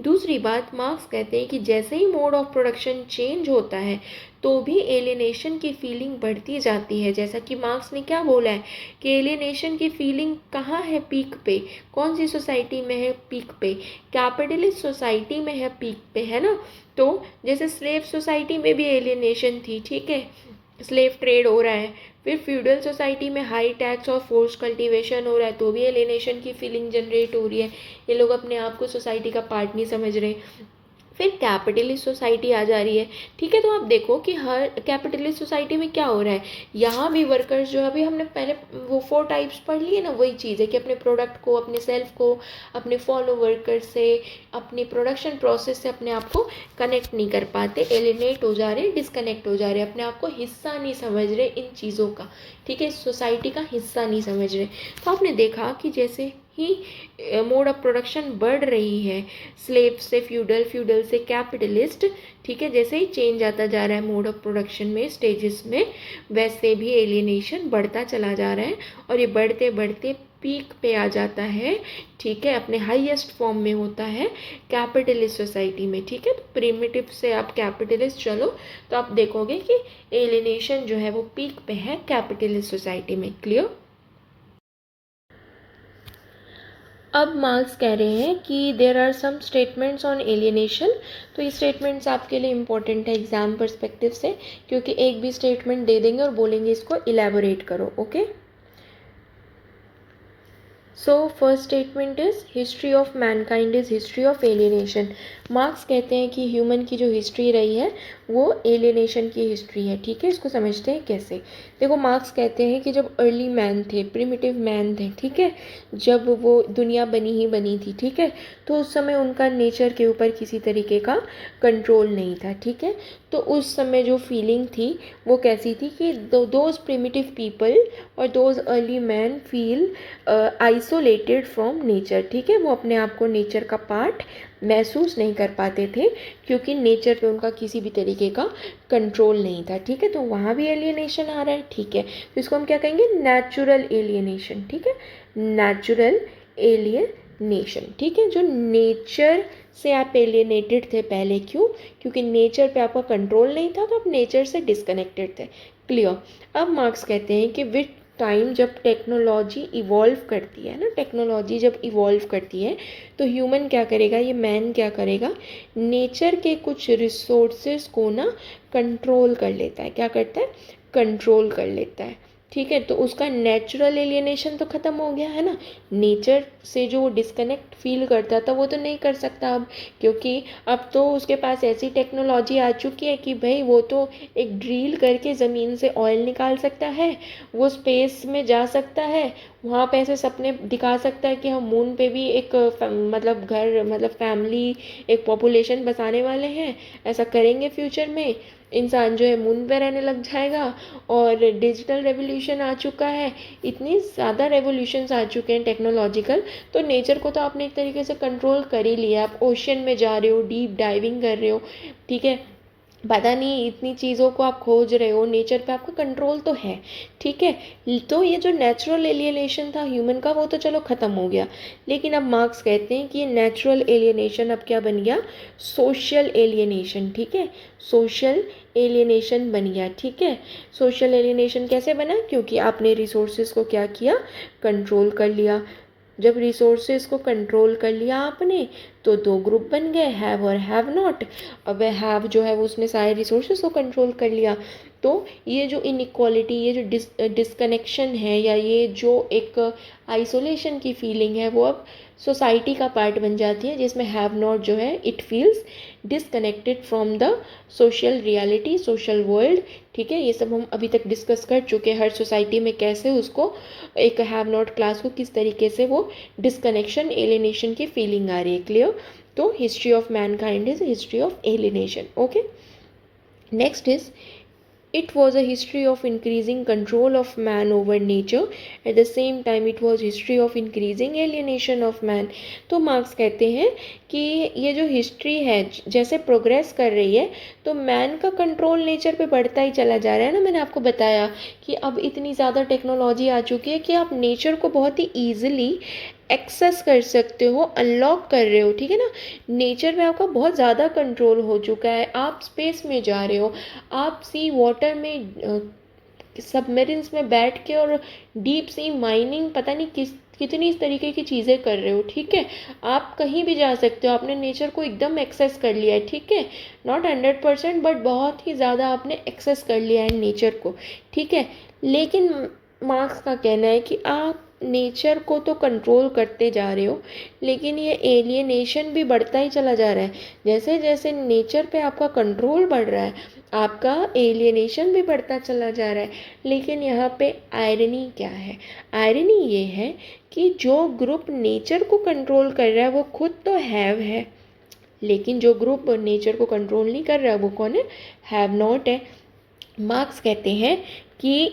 Speaker 1: दूसरी बात, मार्क्स कहते हैं कि जैसे ही मोड ऑफ प्रोडक्शन चेंज होता है तो भी एलियनेशन की फीलिंग बढ़ती जाती है। जैसा कि मार्क्स ने क्या बोला है कि एलियनेशन की फीलिंग कहाँ है पीक पे, कौन सी सोसाइटी में है पीक पे? कैपिटलिस्ट सोसाइटी में है पीक पे, है ना। तो जैसे स्लेव सोसाइटी में भी एलियनेशन थी, ठीक है, स्लेव ट्रेड हो रहा है, फिर फ्यूडल सोसाइटी में हाई टैक्स और फोर्स कल्टीवेशन हो रहा है, तो भी एलियनेशन की फीलिंग जनरेट हो रही है। ये लोग अपने आप को सोसाइटी का पार्ट नहीं समझ रहे। फिर कैपिटलिस्ट सोसाइटी आ जा रही है, ठीक है। तो आप देखो कि हर कैपिटलिस्ट सोसाइटी में क्या हो रहा है, यहाँ भी वर्कर्स जो अभी हमने पहले वो 4 टाइप्स पढ़ लिए ना, वही चीज़ है कि अपने प्रोडक्ट को, अपने सेल्फ को, अपने फॉलो वर्कर से, अपनी प्रोडक्शन प्रोसेस से अपने आप को कनेक्ट नहीं कर पाते, एलिनेट हो जा रहे, डिस्कनेक्ट हो जा रहे, अपने आप को हिस्सा नहीं समझ रहे इन चीज़ों का, ठीक है, सोसाइटी का हिस्सा नहीं समझ रहे। तो आपने देखा कि जैसे ही मोड ऑफ प्रोडक्शन बढ़ रही है, स्लेव से फ्यूडल, फ्यूडल से कैपिटलिस्ट, ठीक है, जैसे ही चेंज आता जा रहा है मोड ऑफ प्रोडक्शन में, स्टेजेस में, वैसे भी एलियनेशन बढ़ता चला जा रहा है और ये बढ़ते बढ़ते पीक पे आ जाता है, ठीक है, अपने हाईएस्ट फॉर्म में होता है कैपिटलिस्ट सोसाइटी में, ठीक है। तो प्रिमिटिव से आप कैपिटलिस्ट चलो तो आप देखोगे कि एलियनेशन जो है वो पीक पे है कैपिटलिस्ट सोसाइटी में। क्लियर? अब मार्क्स कह रहे हैं कि there are some statements on alienation. तो ये स्टेटमेंट्स आपके लिए इंपॉर्टेंट है एग्जाम पर्सपेक्टिव से, क्योंकि एक भी स्टेटमेंट दे देंगे और बोलेंगे इसको इलेबोरेट करो। Okay, so first statement is history of Mankind is history of alienation. Marks कहते हैं कि ह्यूमन की जो हिस्ट्री रही है वो एलियनेशन की हिस्ट्री है, ठीक है। इसको समझते हैं कैसे। देखो, मार्क्स कहते हैं कि जब अर्ली मैन थे, प्रिमिटिव मैन थे, ठीक है, जब वो दुनिया बनी ही बनी थी, ठीक है, तो उस समय उनका नेचर के ऊपर किसी तरीके का कंट्रोल नहीं था, ठीक है। तो उस समय जो फीलिंग थी वो कैसी थी कि दोज प्रिमिटिव पीपल और those early man feel isolated from nature, ठीक है, वो अपने आप को नेचर का पार्ट महसूस नहीं कर पाते थे, क्योंकि नेचर पे उनका किसी भी तरीके का कंट्रोल नहीं था, ठीक है। तो वहाँ भी एलियनेशन आ रहा है, ठीक है। तो इसको हम क्या कहेंगे? नेचुरल एलियनेशन, ठीक है, नेचुरल एलियनेशन, ठीक है। जो नेचर से आप एलियनेटेड थे पहले, क्यों? क्योंकि नेचर पे आपका कंट्रोल नहीं था, तो आप नेचर से डिस्कनेक्टेड थे। क्लियर? अब मार्क्स कहते हैं कि विथ टाइम जब टेक्नोलॉजी इवॉल्व करती है ना, टेक्नोलॉजी जब इवॉल्व करती है तो ह्यूमन क्या करेगा, ये मैन क्या करेगा, नेचर के कुछ रिसोर्सेज को ना कंट्रोल कर लेता है। क्या करता है? कंट्रोल कर लेता है, ठीक है। तो उसका नेचुरल एलियनेशन तो ख़त्म हो गया है ना, नेचर से जो डिस्कनेक्ट फील करता था वो तो नहीं कर सकता अब, क्योंकि अब तो उसके पास ऐसी टेक्नोलॉजी आ चुकी है कि भाई वो तो एक ड्रिल करके ज़मीन से ऑयल निकाल सकता है, वो स्पेस में जा सकता है, वहाँ पे ऐसे सपने दिखा सकता है कि हम मून पे भी एक मतलब घर, मतलब फैमिली, एक पॉपुलेशन बसाने वाले हैं, ऐसा करेंगे फ्यूचर में, इंसान जो है मून पे रहने लग जाएगा। और डिजिटल रेवोल्यूशन आ चुका है, इतनी ज़्यादा रेवोल्यूशंस आ चुके हैं टेक्नोलॉजिकल, तो नेचर को तो आपने एक तरीके से कंट्रोल कर ही लिया। आप ओशन में जा रहे हो, डीप डाइविंग कर रहे हो, ठीक है, पता नहीं इतनी चीज़ों को आप खोज रहे हो, नेचर पे आपका कंट्रोल तो है, ठीक है। तो ये जो नेचुरल एलियनेशन था ह्यूमन का वो तो चलो ख़त्म हो गया, लेकिन अब मार्क्स कहते हैं कि ये नेचुरल एलियनेशन अब क्या बन गया? सोशल एलियनेशन, ठीक है, सोशल एलियनेशन बन गया, ठीक है। सोशल एलियनेशन कैसे बना? क्योंकि आपने रिसोर्सेज को क्या किया? कंट्रोल कर लिया। जब रिसोर्सेज को कंट्रोल कर लिया आपने तो दो ग्रुप बन गए, हैव और हैव नॉट। अब हैव जो है वो उसने सारे रिसोर्सेज को कंट्रोल कर लिया, तो ये जो इनइक्वालिटी, ये जो डिस्कनेक्शन है, या ये जो एक आइसोलेशन की फीलिंग है, वो अब सोसाइटी का पार्ट बन जाती है, जिसमें हैव नॉट जो है it feels disconnected from the social reality, social world, ठीक है। ये सब हम अभी तक डिस्कस कर चुके हैं, हर सोसाइटी में कैसे उसको एक हैव नॉट क्लास को किस तरीके से वो डिस्कनेक्शन, एलिनेशन की फीलिंग आ रही है। क्लियर? तो history of Mankind is history of alienation. Okay, next is it was a history of increasing control of man over nature. At the same time it was history of increasing alienation of man. तो marks कहते हैं कि ये जो history है जैसे progress कर रही है तो मैन का कंट्रोल नेचर पे बढ़ता ही चला जा रहा है ना। मैंने आपको बताया कि अब इतनी ज़्यादा टेक्नोलॉजी आ चुकी है कि आप नेचर को बहुत ही ईजिली एक्सेस कर सकते हो, अनलॉक कर रहे हो, ठीक है ना। नेचर में आपका बहुत ज़्यादा कंट्रोल हो चुका है, आप स्पेस में जा रहे हो, आप सी वाटर में सबमरीन्स में बैठ के और डीप सी माइनिंग पता नहीं कितनी इस तरीके की चीज़ें कर रहे हो, ठीक है। आप कहीं भी जा सकते हो, आपने नेचर को एकदम एक्सेस कर लिया है, ठीक है, नॉट 100% बट बहुत ही ज़्यादा आपने एक्सेस कर लिया है नेचर को, ठीक है। लेकिन मार्क्स का कहना है कि आप नेचर को तो कंट्रोल करते जा रहे हो, लेकिन ये एलियनेशन भी बढ़ता ही चला जा रहा है। जैसे जैसे नेचर पे आपका कंट्रोल बढ़ रहा है, आपका एलियनेशन भी बढ़ता चला जा रहा है। लेकिन यहाँ पे आयरनी क्या है? आयरनी ये है कि जो ग्रुप नेचर को कंट्रोल कर रहा है वो खुद तो है, लेकिन जो ग्रुप नेचर को कंट्रोल नहीं कर रहा है वो कौन है? हैव नॉट है। मार्क्स कहते हैं कि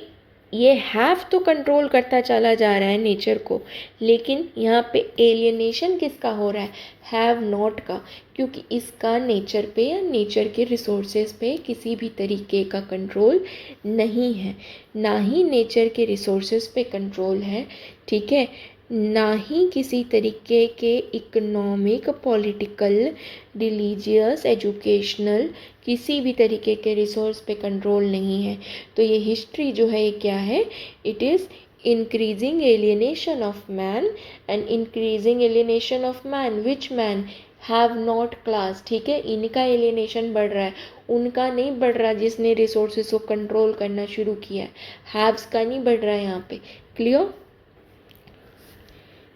Speaker 1: ये हैव तो कंट्रोल करता चला जा रहा है नेचर को, लेकिन यहाँ पे एलियनेशन किसका हो रहा है, हैव नॉट का, क्योंकि इसका नेचर पे या नेचर के रिसोर्सेज पे किसी भी तरीके का कंट्रोल नहीं है, ना ही नेचर के रिसोर्सेज पे कंट्रोल है, ठीक है, ना ही किसी तरीके के इकोनॉमिक, पॉलिटिकल, रिलीजियस, एजुकेशनल किसी भी तरीके के रिसोर्स पे कंट्रोल नहीं है। तो ये हिस्ट्री जो है ये क्या है, it is increasing alienation of man, and increasing alienation of man, which man, have not class, ठीक है, इनका एलियनेशन बढ़ रहा है, उनका नहीं बढ़ रहा जिसने रिसोर्सेज को कंट्रोल करना शुरू किया है, हैव्स का नहीं बढ़ रहा है यहाँ पे। क्लियर।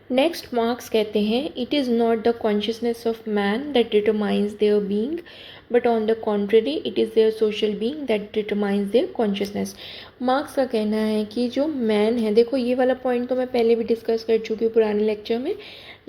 Speaker 1: नेक्स्ट मार्क्स कहते हैं it is not the consciousness of man that determines their being, but on the contrary it is their social being that determines their consciousness. Marx का कहना है कि जो मैन है, देखो ये वाला पॉइंट तो मैं पहले भी डिस्कस कर चुकी हूँ पुराने लेक्चर में,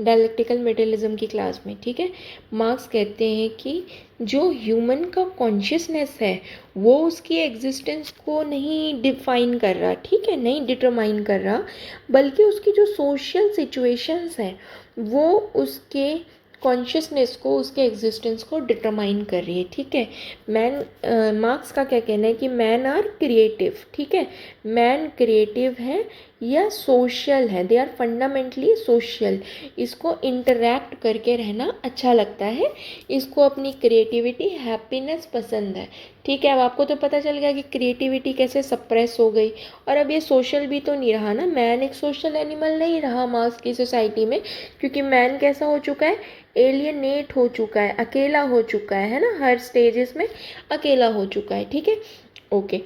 Speaker 1: डायलेक्टिकल मेटेरियलिज्म की क्लास में, ठीक है। मार्क्स कहते हैं कि जो ह्यूमन का कॉन्शियसनेस है वो उसकी एग्जिस्टेंस को नहीं डिफाइन कर रहा, ठीक है, नहीं डिटरमाइन कर रहा, बल्कि उसकी जो सोशल सिचुएशंस हैं वो उसके कॉन्शियसनेस को, उसके एग्जिस्टेंस को डिटरमाइन कर रही है, ठीक है। मार्क्स का क्या कहना है कि मैन आर क्रिएटिव, ठीक है, मैन क्रिएटिव है या सोशल है, दे आर फंडामेंटली सोशल, इसको इंटरैक्ट करके रहना अच्छा लगता है, इसको अपनी क्रिएटिविटी, हैप्पीनेस पसंद है, ठीक है। अब आपको तो पता चल गया कि क्रिएटिविटी कैसे सप्रेस हो गई, और अब ये सोशल भी तो नहीं रहा ना, मैन एक सोशल एनिमल नहीं रहा मार्क्स की सोसाइटी में, क्योंकि मैन कैसा हो चुका है, एलियनेट हो चुका है, अकेला हो चुका है ना, हर स्टेजेस में अकेला हो चुका है, ठीक है, ओके।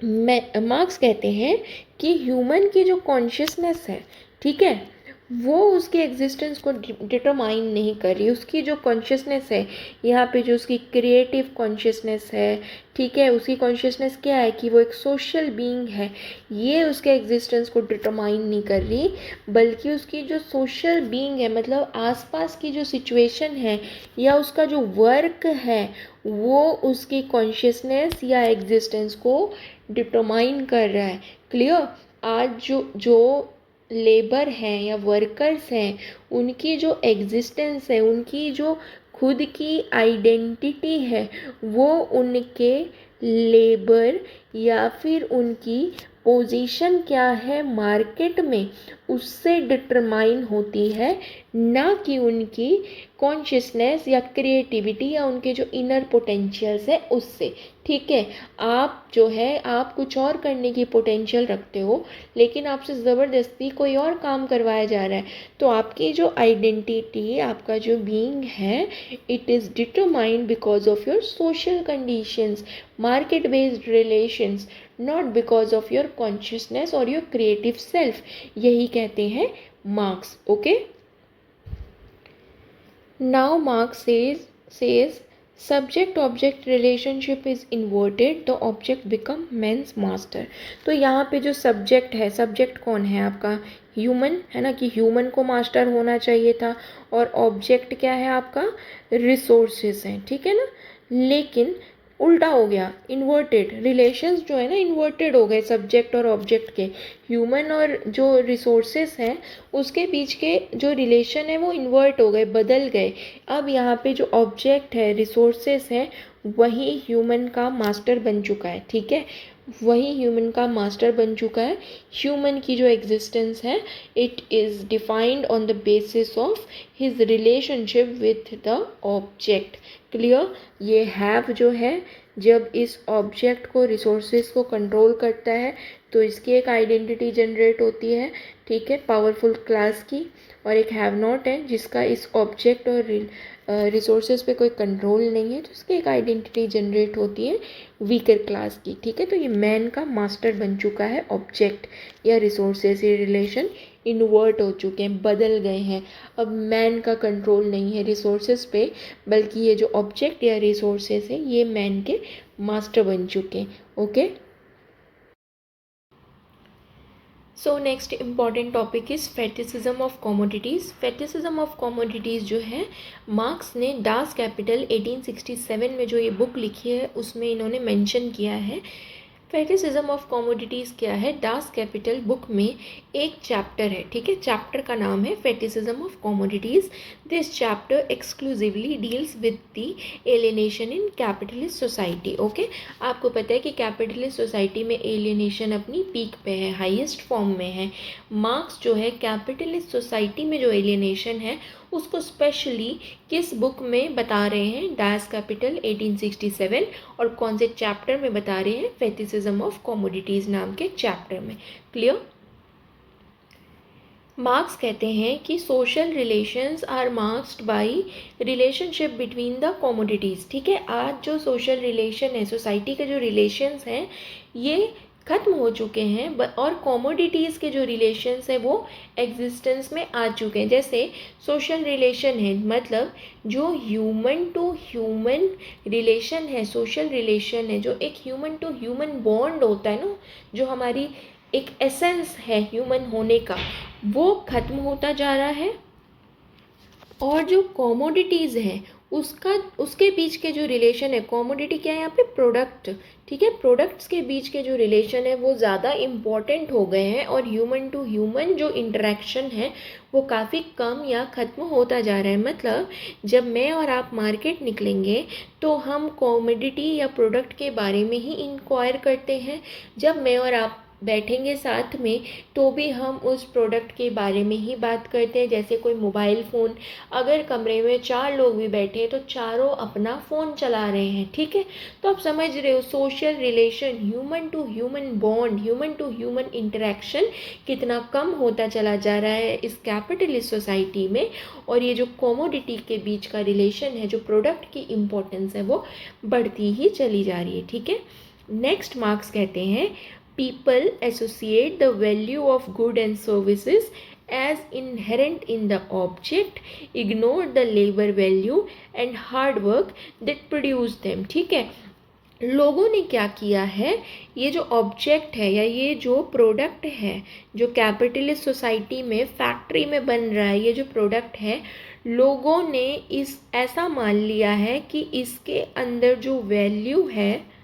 Speaker 1: मार्क्स कहते हैं कि ह्यूमन की जो कॉन्शियसनेस है, ठीक है, वो उसकी एग्जिस्टेंस को डिटरमाइन नहीं कर रही, उसकी जो कॉन्शियसनेस है यहाँ पे, जो उसकी क्रिएटिव कॉन्शियसनेस है, ठीक है, उसकी कॉन्शियसनेस क्या है कि वो एक सोशल बीइंग है, ये उसके एग्जिस्टेंस को डिटरमाइन नहीं कर रही, बल्कि उसकी जो सोशल बीइंग है, मतलब आसपास की जो सिचुएशन है या उसका जो वर्क है वो उसकी कॉन्शियसनेस या एग्जिस्टेंस को डिटरमाइन कर रहा है। क्लियर। आज जो लेबर हैं या वर्कर्स हैं, उनकी जो एग्जिस्टेंस है, उनकी जो खुद की आइडेंटिटी है, वो उनके लेबर या फिर उनकी पोजीशन क्या है मार्केट में उससे डिटरमाइन होती है, ना कि उनकी कॉन्शियसनेस या क्रिएटिविटी या उनके जो इनर पोटेंशियल्स है उससे, ठीक है। आप जो है, आप कुछ और करने की पोटेंशियल रखते हो, लेकिन आपसे ज़बरदस्ती कोई और काम करवाया जा रहा है, तो आपकी जो आइडेंटिटी, आपका जो बीइंग है, it is determined because of your social conditions, market based relations, not because of your consciousness और योर क्रिएटिव सेल्फ, यही कहते हैं marks, okay. Now Marx says subject object relationship is inverted, the object become man's master। तो यहाँ पे जो subject है, subject कौन है आपका, ह्यूमन है ना, कि ह्यूमन को मास्टर होना चाहिए था, और ऑब्जेक्ट क्या है आपका, रिसोर्सेज हैं, ठीक है ना, लेकिन उल्टा हो गया, इन्वर्टेड रिलेशंस जो है ना, इन्वर्टेड हो गए सब्जेक्ट और ऑब्जेक्ट के, ह्यूमन और जो रिसोर्सेस हैं उसके बीच के जो रिलेशन है वो इन्वर्ट हो गए, बदल गए। अब यहाँ पे जो ऑब्जेक्ट है, रिसोर्सेस है, वही ह्यूमन का मास्टर बन चुका है, ठीक है, वही ह्यूमन का मास्टर बन चुका है। ह्यूमन की जो एग्जिस्टेंस है, it is defined on the basis of his relationship with the object. Clear. ये हैव जो है, जब इस ऑब्जेक्ट को, रिसोर्सेज को कंट्रोल करता है तो इसकी एक आइडेंटिटी जनरेट होती है, ठीक है, पावरफुल क्लास की, और एक हैव नॉट है जिसका इस ऑब्जेक्ट और रिसोर्सेज पे कोई कंट्रोल नहीं है, तो इसकी एक आइडेंटिटी जनरेट होती है वीकर क्लास की, ठीक है। तो ये मैन का मास्टर बन चुका है, ऑब्जेक्ट या रिसोर्सेज, ये रिलेशन इन्वर्ट हो चुके हैं, बदल गए हैं, अब मैन का कंट्रोल नहीं है रिसोर्सेज पे, बल्कि ये जो ऑब्जेक्ट या रिसोर्सेज है ये मैन के मास्टर बन चुके हैं, okay. So next important topic is फेटिसिज्म of commodities. फेटिसिज्म of commodities जो है, मार्क्स ने डास कैपिटल 1867 में जो ये बुक लिखी है उसमें इन्होंने मेंशन किया है। फेटिसिज्म ऑफ कमोडिटीज़ क्या है? डास कैपिटल बुक में एक चैप्टर है, ठीक है, चैप्टर का नाम है फेटिसिज्म of commodities. This chapter exclusively deals with the alienation in capitalist society. Okay, आपको पता है कि कैपिटलिस्ट सोसाइटी में एलियनेशन अपनी पीक पे है, हाईएस्ट फॉर्म में है। मार्क्स जो है कैपिटलिस्ट सोसाइटी में जो एलियनेशन है उसको स्पेशली किस बुक में बता रहे हैं? डास कैपिटल 1867, और कौन से चैप्टर में बता रहे हैं? फेटिसिज्म ऑफ कमोडिटीज़ नाम के चैप्टर में। क्लियर? मार्क्स कहते हैं कि social relations are marked by relationship between the commodities. ठीक है, आज जो सोशल रिलेशन है, सोसाइटी के जो रिलेशंस हैं ये ख़त्म हो चुके हैं और कमोडिटीज़ के जो रिलेशंस हैं वो एग्जिस्टेंस में आ चुके हैं। जैसे सोशल रिलेशन है, मतलब जो ह्यूमन टू ह्यूमन रिलेशन है, सोशल रिलेशन है, जो एक ह्यूमन टू ह्यूमन बॉन्ड होता है ना, जो हमारी एक एसेंस है ह्यूमन होने का, वो ख़त्म होता जा रहा है। और जो कमोडिटीज़ हैं उसके बीच के जो रिलेशन है, कमोडिटी क्या है यहाँ पे? प्रोडक्ट। ठीक है, प्रोडक्ट्स के बीच के जो रिलेशन है वो ज़्यादा इम्पॉर्टेंट हो गए हैं और ह्यूमन टू ह्यूमन जो इंटरेक्शन है वो काफ़ी कम या ख़त्म होता जा रहा है। मतलब जब मैं और आप मार्केट निकलेंगे तो हम कमोडिटी या प्रोडक्ट के बारे में ही इंक्वायर करते हैं। जब मैं और आप बैठेंगे साथ में तो भी हम उस प्रोडक्ट के बारे में ही बात करते हैं। जैसे कोई मोबाइल फ़ोन, अगर कमरे में 4 लोग भी बैठे हैं तो चारों अपना फ़ोन चला रहे हैं। ठीक है, तो आप समझ रहे हो social relation, human to human bond, human to human interaction कितना कम होता चला जा रहा है इस कैपिटलिस्ट सोसाइटी में। और ये जो कमोडिटी के बीच का रिलेशन है, जो प्रोडक्ट की इम्पोर्टेंस है, वो बढ़ती ही चली जा रही है। ठीक है, नेक्स्ट मार्क्स कहते हैं people associate the value of goods and services as inherent in the object, ignore the labor value and hard work that produce them। ठीक है, लोगों ने क्या किया है, ये जो ऑब्जेक्ट है या ये जो प्रोडक्ट है जो कैपिटलिस्ट सोसाइटी में फैक्ट्री में बन रहा है, ये जो प्रोडक्ट है, लोगों ने इस ऐसा मान लिया है कि इसके अंदर जो वैल्यू है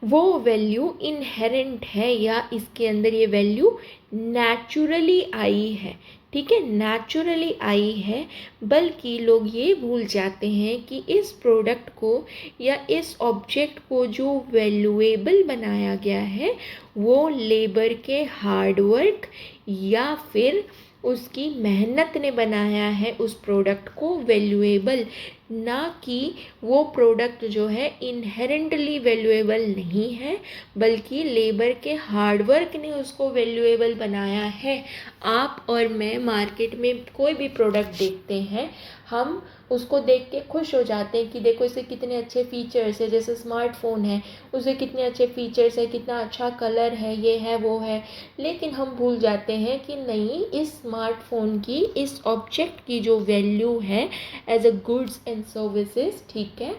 Speaker 1: वो वैल्यू इनहेरेंट है या इसके अंदर ये वैल्यू नेचुरली आई है। ठीक है, नेचुरली आई है। बल्कि लोग ये भूल जाते हैं कि इस प्रोडक्ट को या इस ऑब्जेक्ट को जो वैल्यूएबल बनाया गया है वो लेबर के हार्डवर्क या फिर उसकी मेहनत ने बनाया है उस प्रोडक्ट को वैल्यूएबल, ना कि वो प्रोडक्ट जो है इनहेरेंटली वैल्यूएबल नहीं है, बल्कि लेबर के हार्डवर्क ने उसको वैल्यूएबल बनाया है। आप और मैं मार्केट में कोई भी प्रोडक्ट देखते हैं, हम उसको देख के खुश हो जाते हैं कि देखो इसे कितने अच्छे फीचर्स है। जैसे स्मार्टफोन है, उसे कितने अच्छे फीचर्स है, कितना अच्छा कलर है, ये है वो है। लेकिन हम भूल जाते हैं कि नहीं, इस स्मार्टफोन की, इस ऑब्जेक्ट की जो वैल्यू है as a goods and services, ठीक है,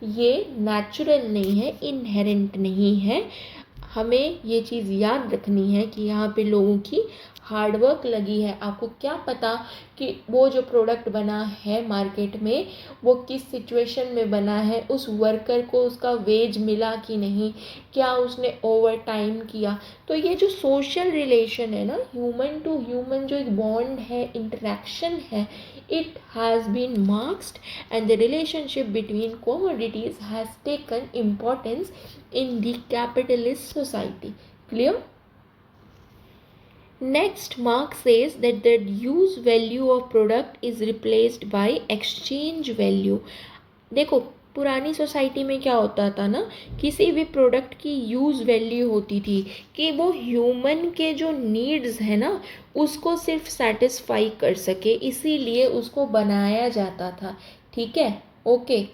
Speaker 1: ये नेचुरल नहीं है, इनहेरेंट नहीं है। हमें ये चीज़ याद रखनी है कि यहाँ पे लोगों की हार्डवर्क लगी है। आपको क्या पता कि वो जो प्रोडक्ट बना है मार्केट में वो किस सिचुएशन में बना है, उस वर्कर को उसका वेज मिला कि नहीं, क्या उसने ओवर टाइम किया। तो ये जो सोशल रिलेशन है ना, ह्यूमन टू ह्यूमन जो एक बॉन्ड है, इंटरेक्शन है, it has been marked and the relationship between commodities has taken importance in the capitalist society। Clear? Next, Marx says that the use value of product is replaced by exchange value। देखो, पुरानी society में क्या होता था ना, किसी भी product की यूज़ वैल्यू होती थी कि वो ह्यूमन के जो नीड्स है ना उसको सिर्फ सेटिस्फाई कर सके, इसीलिए उसको बनाया जाता था। ठीक है, ओके,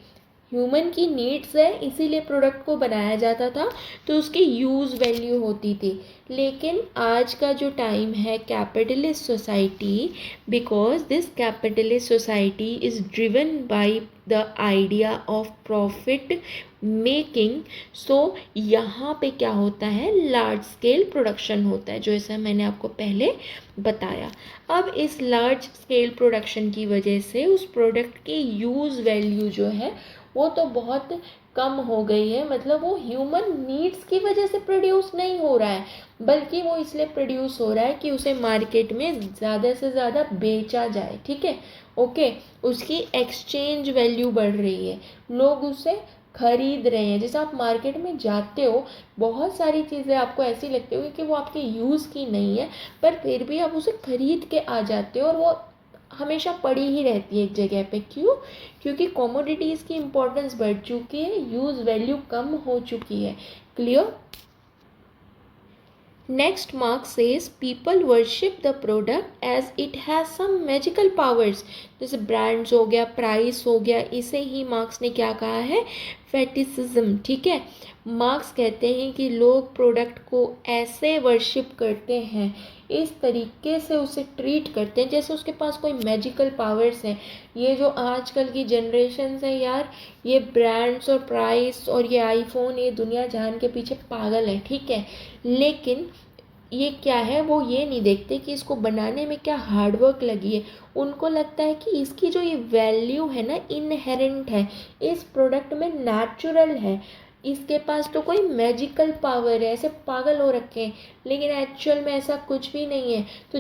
Speaker 1: ह्यूमन की नीड्स है इसीलिए प्रोडक्ट को बनाया जाता था, तो उसकी यूज़ वैल्यू होती थी। लेकिन आज का जो टाइम है capitalist society, because this capitalist society is driven by the idea of profit making, so यहाँ पे क्या होता है, लार्ज स्केल प्रोडक्शन होता है, जो ऐसा मैंने आपको पहले बताया। अब इस लार्ज स्केल प्रोडक्शन की वजह से उस प्रोडक्ट की यूज़ वैल्यू जो है वो तो बहुत कम हो गई है, मतलब वो ह्यूमन नीड्स की वजह से प्रोड्यूस नहीं हो रहा है, बल्कि वो इसलिए प्रोड्यूस हो रहा है कि उसे मार्केट में ज़्यादा से ज़्यादा बेचा जाए, ठीक है, ओके। उसकी एक्सचेंज वैल्यू बढ़ रही है, लोग उसे खरीद रहे हैं। जैसे आप मार्केट में जाते हो, बहुत सारी चीज़ें आपको ऐसी लगती होगी कि वो आपके यूज़ की नहीं है, पर फिर भी आप उसे खरीद के आ जाते हो और वो हमेशा पड़ी ही रहती है एक जगह पे। क्यों? क्योंकि कमोडिटीज़ की इम्पोर्टेंस बढ़ चुकी है, यूज़ वैल्यू कम हो चुकी है। Clear? Next mark says people worship the product as it has some magical powers. जैसे ब्रांड्स हो गया, प्राइस हो गया, इसे ही मार्क्स ने क्या कहा है? फेटिसिज्म, ठीक है। मार्क्स कहते हैं कि लोग प्रोडक्ट को ऐसे वर्शिप करते हैं, इस तरीके से उसे ट्रीट करते हैं जैसे उसके पास कोई मैजिकल पावर्स हैं। ये जो आजकल की जनरेशन है यार, ये ब्रांड्स और प्राइस और ये आईफोन, ये दुनिया जहान के पीछे पागल है, ठीक है। लेकिन ये क्या है, वो ये नहीं देखते कि इसको बनाने में क्या हार्डवर्क लगी है। उनको लगता है कि इसकी जो ये वैल्यू है ना, इनहेरेंट है, इस प्रोडक्ट में नेचुरल है, इसके पास तो कोई मैजिकल पावर है, ऐसे पागल हो रखे हैं। लेकिन एक्चुअल में ऐसा कुछ भी नहीं है। तो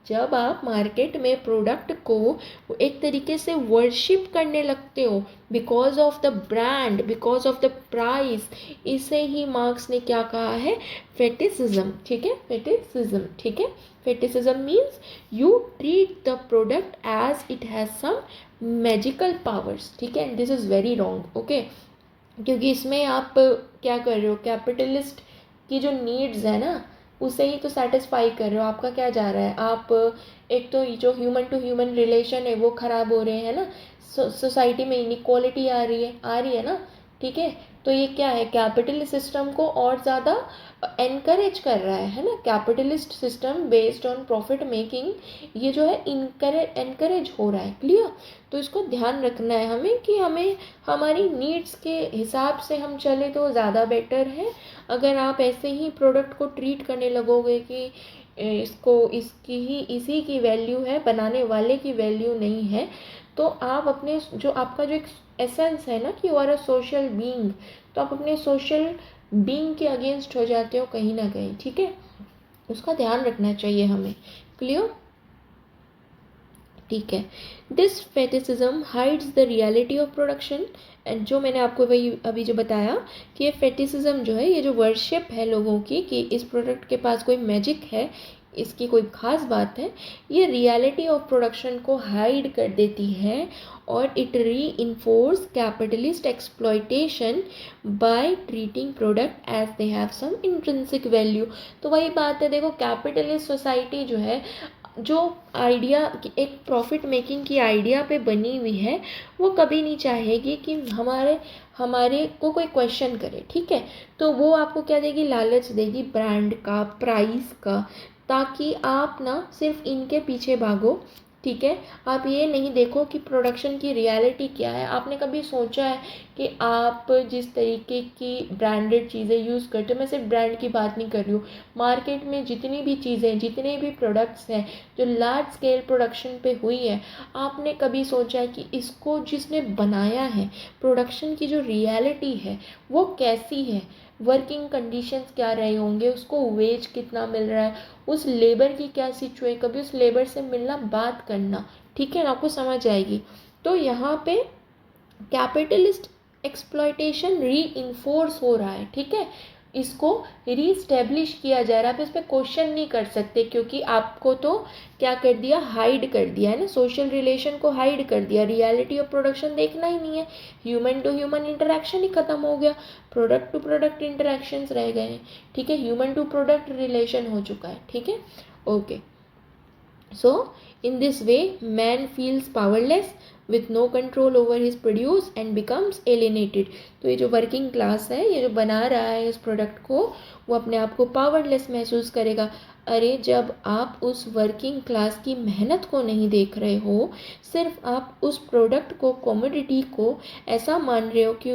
Speaker 1: जब आप मार्केट में प्रोडक्ट को एक तरीके से वर्शिप करने लगते हो because of the brand, because of the price, इसे ही मार्क्स ने क्या कहा है? फेटिसिज्म, ठीक है, फेटिसिज्म, ठीक है। Fetishism means you treat the product as it has some magical powers, ठीक है। This is very wrong, okay. क्योंकि इसमें आप क्या कर रहे हो, कैपिटलिस्ट की जो नीड्स है ना, उसे ही तो सेटिस्फाई कर रहे हो। आपका क्या जा रहा है, आप एक तो जो ह्यूमन टू ह्यूमन रिलेशन है वो ख़राब हो रहे हैं ना, सोसाइटी में इनइक्वालिटी आ रही है ना, ठीक है। तो ये क्या है, कैपिटलिस्ट सिस्टम को और ज़्यादा एनकरेज कर रहा है ना। Capitalist system based on profit making, ये जो है एनकरेज हो रहा है। क्लियर? तो इसको ध्यान रखना है हमें कि हमें हमारी नीड्स के हिसाब से हम चले तो ज़्यादा बेटर है। अगर आप ऐसे ही प्रोडक्ट को ट्रीट करने लगोगे कि इसी की वैल्यू है, बनाने वाले की वैल्यू नहीं है, तो आप अपने जो आपका जो एक एसेंस है ना कि you are a social being, तो आप अपने सोशल बीइंग के अगेंस्ट हो जाते हो कहीं ना कहीं, ठीक है। उसका ध्यान रखना चाहिए हमें। क्लियर? ठीक है। This fetishism hides the reality of production. And जो मैंने आपको वही अभी जो बताया कि ये फेटिसिज्म जो है, ये जो वर्शिप है लोगों की कि इस प्रोडक्ट के पास कोई मैजिक है, इसकी कोई ख़ास बात है, ये रियलिटी ऑफ प्रोडक्शन को हाइड कर देती है और it reinforce capitalist exploitation by treating product as they have some intrinsic value. तो वही बात है, देखो कैपिटलिस्ट सोसाइटी जो है, जो आइडिया एक प्रॉफिट मेकिंग की आइडिया पे बनी हुई है, वो कभी नहीं चाहेगी कि हमारे को कोई क्वेश्चन करे, ठीक है। तो वो आपको क्या देगी? लालच देगी ब्रांड का, प्राइस का, ताकि आप ना सिर्फ इनके पीछे भागो, ठीक है। आप ये नहीं देखो कि प्रोडक्शन की रियलिटी क्या है। आपने कभी सोचा है कि आप जिस तरीके की ब्रांडेड चीज़ें यूज़ करते हो, मैं सिर्फ ब्रांड की बात नहीं कर रही हूँ, मार्केट में जितनी भी चीज़ें, जितने भी प्रोडक्ट्स हैं जो लार्ज स्केल प्रोडक्शन पे हुई है, आपने कभी सोचा है कि इसको जिसने बनाया है, प्रोडक्शन की जो रियलिटी है वो कैसी है, वर्किंग कंडीशंस क्या रहे होंगे, उसको वेज कितना मिल रहा है, उस लेबर की क्या सिचुएशन, कभी उस लेबर से मिलना, बात करना, ठीक है, आपको समझ आएगी। तो यहाँ पे कैपिटलिस्ट एक्सप्लॉयटेशन री इन्फोर्स हो रहा है, ठीक है, इसको रीस्टेब्लिश किया जा रहा है। आप इस पर क्वेश्चन नहीं कर सकते क्योंकि आपको तो क्या कर दिया, हाइड कर दिया है ना, सोशल रिलेशन को हाइड कर दिया, रियलिटी ऑफ प्रोडक्शन देखना ही नहीं है, ह्यूमन टू ह्यूमन इंटरेक्शन ही खत्म हो गया, प्रोडक्ट टू प्रोडक्ट इंटरेक्शंस रह गए हैं, ठीक है, ह्यूमन टू प्रोडक्ट रिलेशन हो चुका है, ठीक है, okay. So, in this way, man feels powerless with no control over his produce and becomes alienated. तो ये जो वर्किंग क्लास है, ये जो बना रहा है इस प्रोडक्ट को, वो अपने आप को पावरलेस महसूस करेगा। अरे जब आप उस वर्किंग क्लास की मेहनत को नहीं देख रहे हो, सिर्फ आप उस प्रोडक्ट को, कमोडिटी को ऐसा मान रहे हो कि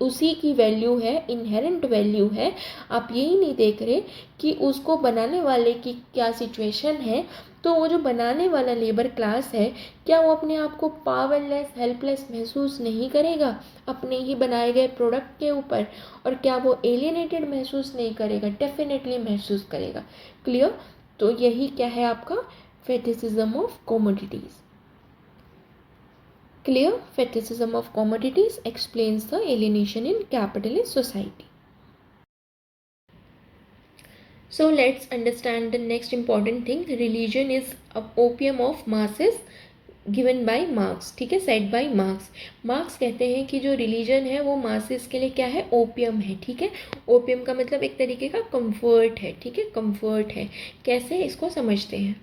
Speaker 1: उसी की वैल्यू है, इनहेरेंट वैल्यू है, आप यही नहीं देख रहे कि उसको बनाने वाले की क्या सिचुएशन है, तो वो जो बनाने वाला लेबर क्लास है, क्या वो अपने आप को पावरलेस, हेल्पलेस महसूस नहीं करेगा अपने ही बनाए गए प्रोडक्ट के ऊपर? और क्या वो एलियनेटेड महसूस नहीं करेगा? डेफिनेटली महसूस करेगा। क्लियर? तो यही क्या है आपका फेटिसिज्म of commodities. Clear? फेटिसिज्म of commodities explains the alienation in capitalist society. So let's understand the next important thing. Religion is a opium of masses given by marks. ठीक है, सेट बाय मार्क्स. मार्क्स कहते हैं कि जो religion है वो masses के लिए क्या है? ओपियम है. ठीक है, ओपियम का मतलब एक तरीके का कंफर्ट है. ठीक है, कंफर्ट है. कैसे, इसको समझते हैं.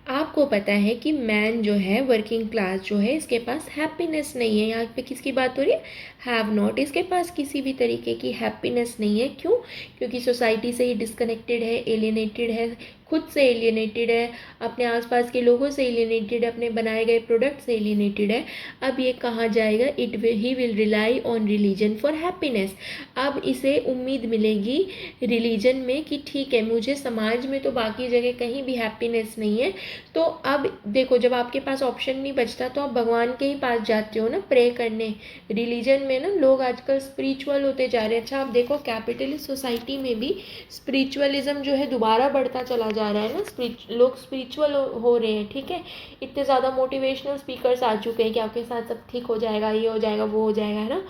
Speaker 1: आपको पता है कि मैन जो है, वर्किंग क्लास जो है, इसके पास हैप्पीनेस नहीं है. यहाँ पे किसकी बात हो रही है? Have not. इसके पास किसी भी तरीके की हैप्पीनेस नहीं है. क्यों? क्योंकि सोसाइटी से ही डिस्कनेक्टेड है, एलियनेटेड है, खुद से एलियनेटेड है, अपने आसपास के लोगों से एलियनेटेड है, अपने बनाए गए प्रोडक्ट से एलियनेटेड है. अब ये कहाँ जाएगा? He will rely on religion for happiness. अब इसे उम्मीद मिलेगी रिलीजन में कि ठीक है, मुझे समाज में तो बाकी जगह कहीं भी हैप्पीनेस नहीं है. तो अब देखो, जब आपके पास ऑप्शन नहीं बचता तो आप भगवान के ही पास जाते हो ना, प्रे करने. रिलीजन में ना लोग आजकल स्पिरिचुअल होते जा रहे हैं. अच्छा, आप देखो कैपिटलिस्ट सोसाइटी में भी स्पिरिचुअलिज्म जो है दोबारा बढ़ता चला जा रहा है ना. लोग स्पिरिचुअल हो रहे हैं. ठीक है, इतने ज़्यादा मोटिवेशनल स्पीकर्स आ चुके हैं कि आपके साथ सब ठीक हो जाएगा, ये हो जाएगा, वो हो जाएगा, है ना.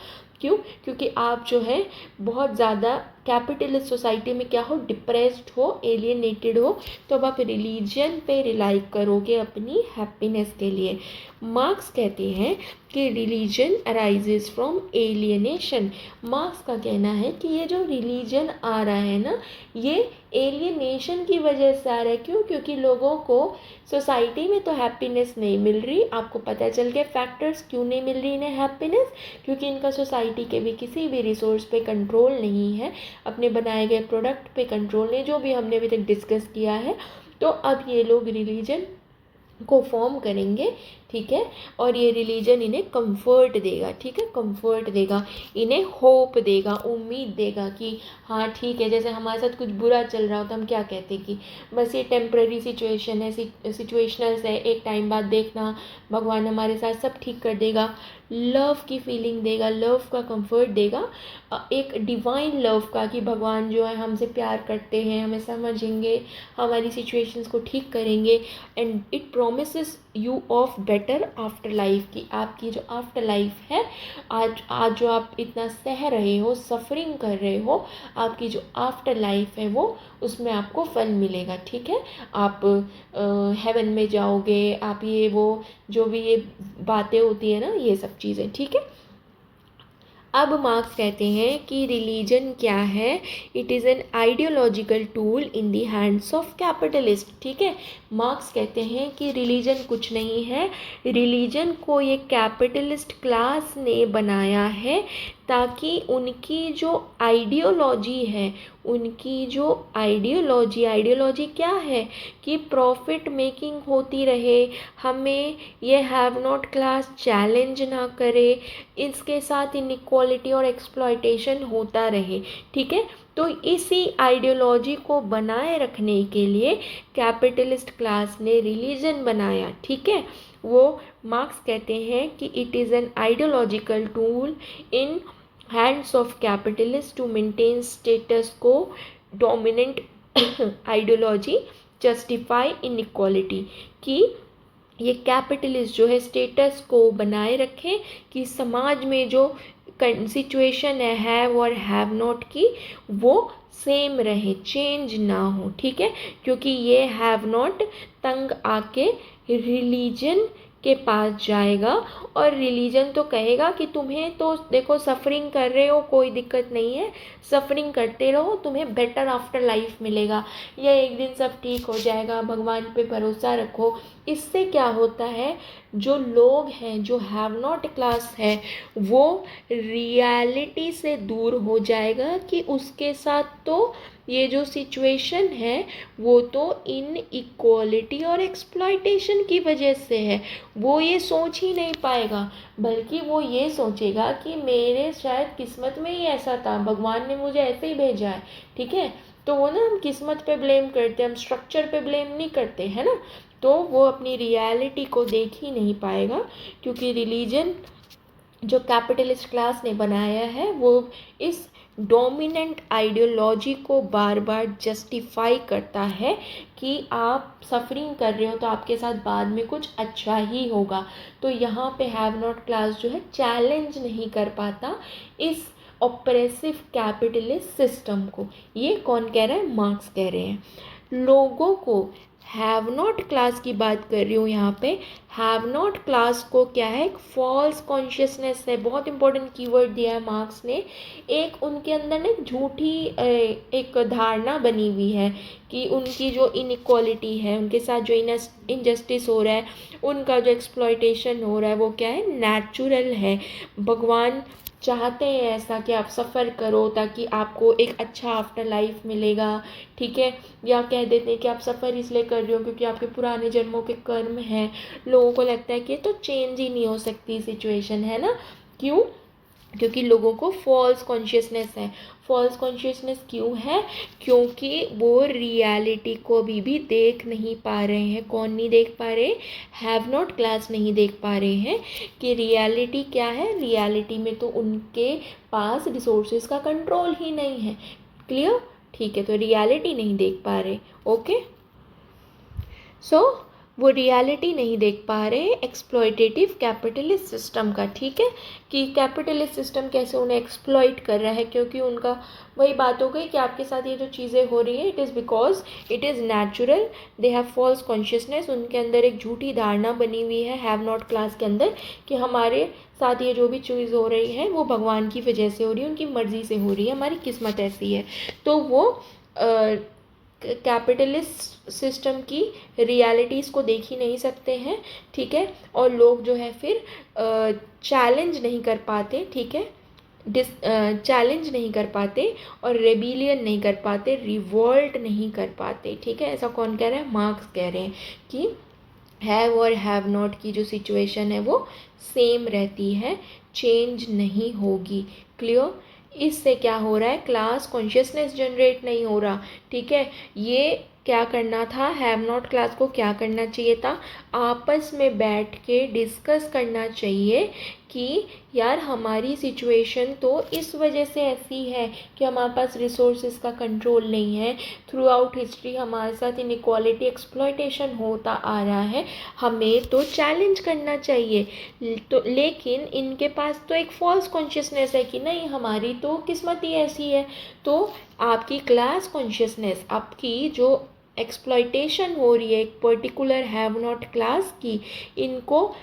Speaker 1: क्यों? क्योंकि आप जो है बहुत ज़्यादा कैपिटलिस्ट सोसाइटी में क्या हो? डिप्रेस्ड हो, एलियनेटेड हो. तो अब आप रिलीजन पे रिलाई करोगे अपनी हैप्पीनेस के लिए. मार्क्स कहते हैं कि religion arises from alienation. Marks का कहना है कि ये जो रिलीजन आ रहा है ना, ये एलियनेशन की वजह से आ रहा है. क्यों? क्योंकि लोगों को सोसाइटी में तो हैप्पीनेस नहीं मिल रही. आपको पता चल गया फैक्टर्स क्यों नहीं मिल रही इन्हें हैप्पीनेस. क्योंकि इनका सोसाइटी के भी किसी भी रिसोर्स पे कंट्रोल नहीं है, अपने बनाए गए प्रोडक्ट पे कंट्रोल नहीं, जो भी हमने अभी तक डिस्कस किया है. तो अब ये लोग रिलीजन को फॉर्म करेंगे. ठीक है, और ये रिलीजन इन्हें कंफर्ट देगा. ठीक है, कंफर्ट देगा, इन्हें होप देगा, उम्मीद देगा कि हाँ ठीक है. जैसे हमारे साथ कुछ बुरा चल रहा हो तो हम क्या कहते हैं कि बस ये टेम्प्रेरी सिचुएशन है, सिचुएशनल्स है, एक टाइम बाद देखना भगवान हमारे साथ सब ठीक कर देगा. लव की फीलिंग देगा, लव का कंफर्ट देगा, एक डिवाइन लव का, कि भगवान जो है हमसे प्यार करते हैं, हमें समझेंगे, हमारी सिचुएशंस को ठीक करेंगे. And it promises you of better after life, की आपकी जो आफ्टर लाइफ है, आज जो आप इतना सह रहे हो, सफरिंग कर रहे हो, आपकी जो आफ्टर लाइफ है वो, उसमें आपको फल मिलेगा. ठीक है, आप हेवन में जाओगे, आप ये वो जो भी ये बातें होती है ना, ये सब चीज़ें. ठीक है, अब मार्क्स कहते हैं कि रिलीजन क्या है? It is an ideological tool in the hands of capitalist. ठीक है, मार्क्स कहते हैं कि रिलीजन कुछ नहीं है. रिलीजन को ये कैपिटलिस्ट क्लास ने बनाया है ताकि उनकी जो आइडियोलॉजी है, उनकी जो आइडियोलॉजी क्या है कि प्रॉफिट मेकिंग होती रहे, हमें ये हैव नॉट क्लास चैलेंज ना करे, इसके साथ इनइक्वालिटी और एक्सप्लॉयटेशन होता रहे. ठीक है, तो इसी आइडियोलॉजी को बनाए रखने के लिए कैपिटलिस्ट क्लास ने रिलीजन बनाया. ठीक है, वो मार्क्स कहते हैं कि it is an ideological tool in hands of capitalist to maintain status quo, dominant ideology justify inequality, कि ये कैपिटलिस्ट जो है स्टेटस को बनाए रखें कि समाज में जो सिचुएशन है हैव और हैव नॉट की, वो सेम रहे, चेंज ना हो. ठीक है, क्योंकि ये हैव नॉट तंग आके रिलीजन के पास जाएगा और रिलीजन तो कहेगा कि तुम्हें तो देखो सफरिंग कर रहे हो, कोई दिक्कत नहीं है, सफरिंग करते रहो, तुम्हें बेटर आफ्टर लाइफ मिलेगा, या एक दिन सब ठीक हो जाएगा, भगवान पे भरोसा रखो. इससे क्या होता है, जो लोग हैं, जो हैव नॉट क्लास है, वो रियलिटी से दूर हो जाएगा कि उसके साथ तो ये जो सिचुएशन है वो तो इन इक्वालिटी और एक्सप्लॉयटेशन की वजह से है. वो ये सोच ही नहीं पाएगा, बल्कि वो ये सोचेगा कि मेरे शायद किस्मत में ही ऐसा था, भगवान ने मुझे ऐसे ही भेजा है. ठीक है, तो वो ना हम किस्मत पे ब्लेम करते हैं, हम स्ट्रक्चर पे ब्लेम नहीं करते, है ना। तो वो अपनी रियलिटी को देख ही नहीं पाएगा, क्योंकि रिलीजन जो कैपिटलिस्ट क्लास ने बनाया है वो इस डोमिनेंट आइडियोलॉजी को बार बार जस्टिफाई करता है कि आप सफरिंग कर रहे हो तो आपके साथ बाद में कुछ अच्छा ही होगा। तो यहाँ पे हैव नॉट क्लास जो है चैलेंज नहीं कर पाता इस ऑपरेसिव कैपिटलिस्ट सिस्टम को। ये कौन कह रहा है? मार्क्स कह रहे हैं। लोगों को हैव नॉट क्लास की बात कर रही हूँ यहाँ पे। हैव नॉट क्लास को क्या है? एक फॉल्स कॉन्शियसनेस है। बहुत इंपॉर्टेंट कीवर्ड दिया है मार्क्स ने। एक उनके अंदर ना एक झूठी एक धारणा बनी हुई है कि उनकी जो इनइक्वालिटी है, उनके साथ जो इनजस्टिस हो रहा है, उनका जो एक्सप्लॉयटेशन हो रहा है, वो क्या है? नेचुरल है। भगवान चाहते हैं ऐसा कि आप सफ़र करो ताकि आपको एक अच्छा आफ्टर लाइफ मिलेगा, ठीक है। या कह देते हैं कि आप सफ़र इसलिए कर रहे हो क्योंकि आपके पुराने जन्मों के कर्म हैं। लोगों को लगता है कि ये तो चेंज ही नहीं हो सकती सिचुएशन, है ना। क्यों? क्योंकि लोगों को फॉल्स कॉन्शियसनेस है। फॉल्स कॉन्शियसनेस क्यों है? क्योंकि वो रियलिटी को भी देख नहीं पा रहे हैं। कौन नहीं देख पा रहे? हैव नॉट क्लास नहीं देख पा रहे हैं कि रियलिटी क्या है। रियलिटी में तो उनके पास रिसोर्सेज का कंट्रोल ही नहीं है। क्लियर? ठीक है, तो रियलिटी नहीं देख पा रहे। ओके, सो वो रियलिटी नहीं देख पा रहे एक्सप्लॉयटेटिव कैपिटलिस्ट सिस्टम का, ठीक है, कि कैपिटलिस्ट सिस्टम कैसे उन्हें एक्सप्लॉइट कर रहा है। क्योंकि उनका वही बात हो गई कि आपके साथ ये जो चीज़ें हो रही है it is because it is natural. They have false consciousness. उनके अंदर एक झूठी धारणा बनी हुई है हैव नॉट क्लास के अंदर कि हमारे साथ ये जो भी चीज़ हो रही है वो भगवान की वजह से हो रही है, उनकी मर्ज़ी से हो रही है, हमारी किस्मत ऐसी है। तो वो कैपिटलिस्ट सिस्टम की रियलिटीज़ को देख ही नहीं सकते हैं, ठीक है। और लोग जो है फिर चैलेंज नहीं कर पाते, ठीक है, चैलेंज नहीं कर पाते और रेबिलियन नहीं कर पाते, रिवोल्ट नहीं कर पाते, ठीक है। ऐसा कौन कह रहा है? मार्क्स कह रहे हैं कि हैव और हैव नॉट की जो सिचुएशन है वो सेम रहती है, चेंज नहीं होगी। क्लियर? इससे क्या हो रहा है? क्लास कॉन्शियसनेस जनरेट नहीं हो रहा, ठीक है। ये क्या करना था? हैव नॉट क्लास को क्या करना चाहिए था? आपस में बैठ के डिस्कस करना चाहिए कि यार हमारी सिचुएशन तो इस वजह से ऐसी है कि हमारे पास रिसोर्सेज का कंट्रोल नहीं है। थ्रू आउट हिस्ट्री हमारे साथ इनइक्वालिटी एक्सप्लॉयटेशन होता आ रहा है, हमें तो चैलेंज करना चाहिए। तो लेकिन इनके पास तो एक फॉल्स कॉन्शियसनेस है कि नहीं हमारी तो किस्मत ही ऐसी है। तो आपकी क्लास कॉन्शियसनेस, आपकी जो एक्सप्लॉयटेशन हो रही है एक पर्टिकुलर हैव नॉट क्लास की, इनको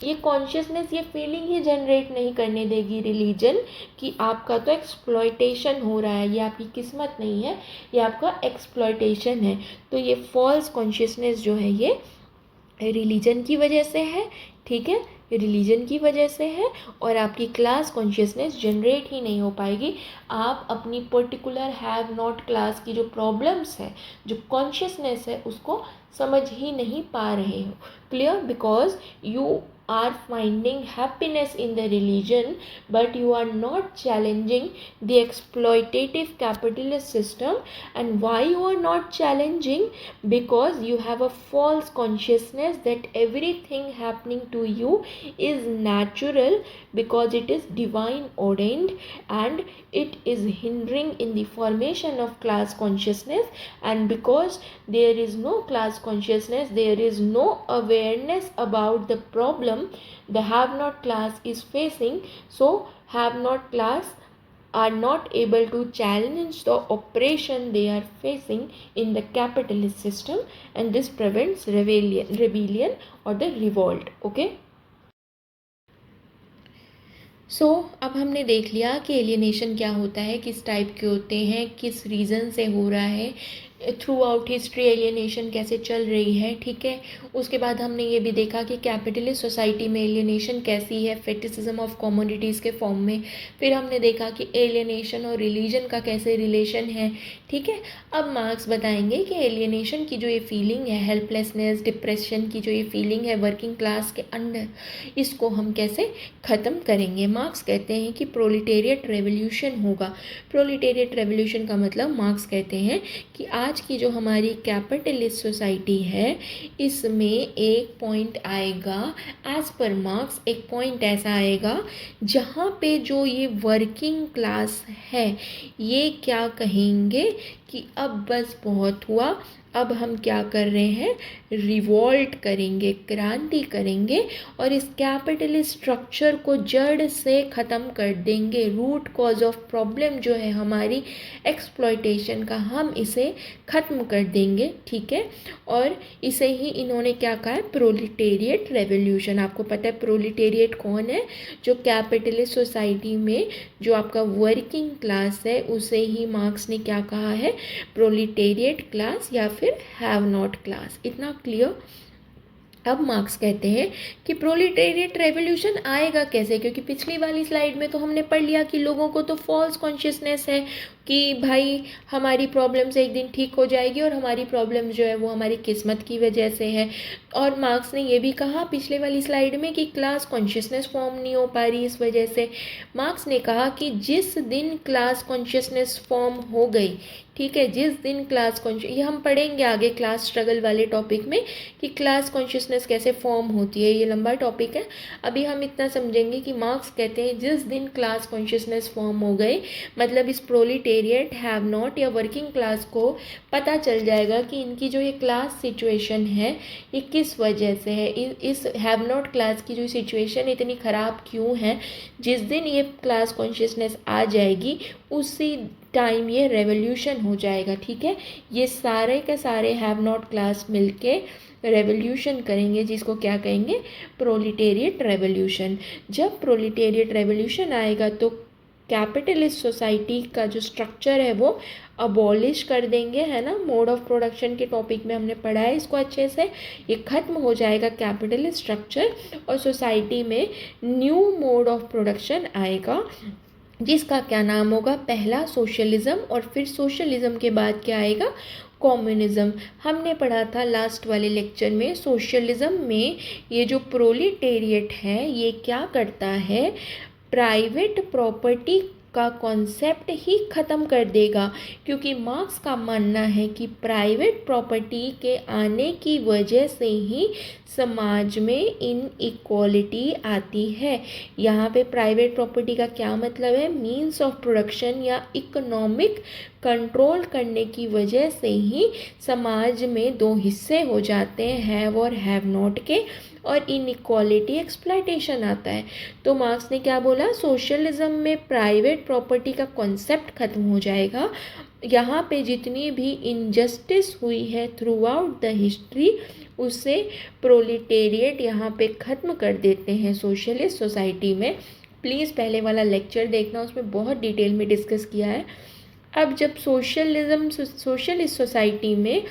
Speaker 1: ये कॉन्शियसनेस, ये फीलिंग ही जनरेट नहीं करने देगी रिलीजन कि आपका तो एक्सप्लॉयटेशन हो रहा है, ये आपकी किस्मत नहीं है, ये आपका एक्सप्लॉयटेशन है। तो ये फॉल्स कॉन्शियसनेस जो है ये रिलीजन की वजह से है, ठीक है, रिलीजन की वजह से है। और आपकी क्लास कॉन्शियसनेस जनरेट ही नहीं हो पाएगी। आप अपनी पर्टिकुलर हैव नॉट क्लास की जो प्रॉब्लम्स है, जो कॉन्शियसनेस है, उसको समझ ही नहीं पा रहे हो। Clear? Because you are finding happiness in the religion, but you are not challenging the exploitative capitalist system. And why you are not challenging? Because you have a false consciousness that everything happening to you is natural, because it is divine ordained, and it is hindering in the formation of class consciousness. And because there is no class consciousness, there is no awareness about the problem the have not class is facing. So have not class are not able to challenge the oppression they are facing in the capitalist system, and this prevents rebellion or the revolt. Okay, अब हमने देख लिया कि alienation क्या होता है, किस type के होते हैं, किस रीज़न से हो रहा है, थ्रू आउट हिस्ट्री एलियनेशन कैसे चल रही है, ठीक है। उसके बाद हमने ये भी देखा कि कैपिटलिस्ट सोसाइटी में एलियनेशन कैसी है, फेटिसिज्म ऑफ कमोडिटीज़ के फॉर्म में। फिर हमने देखा कि एलियनेशन और रिलीजन का कैसे रिलेशन है, ठीक है। अब मार्क्स बताएंगे कि एलियनेशन की जो ये फीलिंग है, हेल्पलेसनेस, डिप्रेशन की जो ये फीलिंग है वर्किंग क्लास के अंदर, इसको हम कैसे ख़त्म करेंगे। मार्क्स कहते हैं कि प्रोलिटेरियट रेवोल्यूशन होगा। प्रोलिटेरियट रेवोल्यूशन का मतलब मार्क्स कहते हैं कि आज की जो हमारी कैपिटलिस्ट सोसाइटी है, इसमें एक पॉइंट आएगा, एज पर मार्क्स एक पॉइंट ऐसा आएगा जहाँ पे जो ये वर्किंग क्लास है ये क्या कहेंगे कि अब बस बहुत हुआ, अब हम क्या कर रहे हैं, रिवॉल्ट करेंगे, क्रांति करेंगे और इस कैपिटलिस्ट स्ट्रक्चर को जड़ से ख़त्म कर देंगे। रूट कॉज ऑफ प्रॉब्लम जो है हमारी एक्सप्लॉयटेशन का, हम इसे ख़त्म कर देंगे, ठीक है। और इसे ही इन्होंने क्या कहा है, प्रोलिटेरियट रेवोल्यूशन। आपको पता है प्रोलिटेरियट कौन है, जो कैपिटलिस्ट सोसाइटी में जो आपका वर्किंग क्लास है उसे ही मार्क्स ने क्या कहा है, प्रोलिटेरियट क्लास या फिर हैव नॉट क्लास। इतना क्लियर। अब मार्क्स कहते हैं कि प्रोलिटेरियट रेवोल्यूशन आएगा कैसे, क्योंकि पिछली वाली स्लाइड में तो हमने पढ़ लिया कि लोगों को तो फॉल्स कॉन्शियसनेस है कि भाई हमारी प्रॉब्लम्स एक दिन ठीक हो जाएगी और हमारी प्रॉब्लम जो है वो हमारी किस्मत की वजह से है। और मार्क्स ने ये भी कहा पिछले वाली स्लाइड में कि क्लास कॉन्शियसनेस फॉर्म नहीं हो पा रही इस वजह से। मार्क्स ने कहा कि जिस दिन क्लास कॉन्शियसनेस फॉर्म हो गई, ठीक है, जिस दिन क्लास कॉन्शियस, ये हम पढ़ेंगे आगे क्लास स्ट्रगल वाले टॉपिक में कि क्लास कॉन्शियसनेस कैसे फॉर्म होती है, ये लंबा टॉपिक है। अभी हम इतना समझेंगे कि मार्क्स कहते हैं जिस दिन क्लास कॉन्शियसनेस फॉर्म हो गई, मतलब इस प्रोलिटेरियट, हैव नॉट या वर्किंग क्लास को पता चल जाएगा कि इनकी जो ये क्लास सिचुएशन है ये किस वजह से है, इस हैव नॉट क्लास की जो सिचुएशन इतनी ख़राब क्यों है। जिस दिन ये क्लास कॉन्शियसनेस आ जाएगी उसी टाइम ये रेवोल्यूशन हो जाएगा, ठीक है। ये सारे के सारे हैव नॉट क्लास मिलके रेवोल्यूशन करेंगे, जिसको क्या कहेंगे, प्रोलिटेरियट रेवोल्यूशन। जब प्रोलिटेरियट रेवोल्यूशन आएगा तो कैपिटलिस्ट सोसाइटी का जो स्ट्रक्चर है वो अबॉलिश कर देंगे, है ना। मोड ऑफ प्रोडक्शन के टॉपिक में हमने पढ़ा है इसको अच्छे से। ये ख़त्म हो जाएगा कैपिटलिस्ट स्ट्रक्चर और सोसाइटी में न्यू मोड ऑफ प्रोडक्शन आएगा, जिसका क्या नाम होगा, पहला सोशलिज्म और फिर सोशलिज्म के बाद क्या आएगा, कम्युनिज्म। हमने पढ़ा था लास्ट वाले लेक्चर में सोशलिज्म में ये जो प्रोलिटेरियट है ये क्या करता है, प्राइवेट प्रॉपर्टी का कॉन्सेप्ट ही ख़त्म कर देगा, क्योंकि मार्क्स का मानना है कि प्राइवेट प्रॉपर्टी के आने की वजह से ही समाज में इनइक्वालिटी आती है। यहाँ पे प्राइवेट प्रॉपर्टी का क्या मतलब है, मीन्स ऑफ प्रोडक्शन या इकोनॉमिक कंट्रोल करने की वजह से ही समाज में दो हिस्से हो जाते हैं, हैव और हैव नॉट के, और इनइक्वालिटी एक्सप्लॉयटेशन आता है। तो मार्क्स ने क्या बोला, सोशलिज्म में प्राइवेट प्रॉपर्टी का कॉन्सेप्ट खत्म हो जाएगा। यहाँ पे जितनी भी इनजस्टिस हुई है थ्रू आउट द हिस्ट्री उसे प्रोलिटेरियट यहाँ पे ख़त्म कर देते हैं सोशलिस्ट सोसाइटी में। प्लीज़ पहले वाला लेक्चर देखना, उसमें बहुत डिटेल में डिस्कस किया है। अब जब सोशलिस्ट सोसाइटी में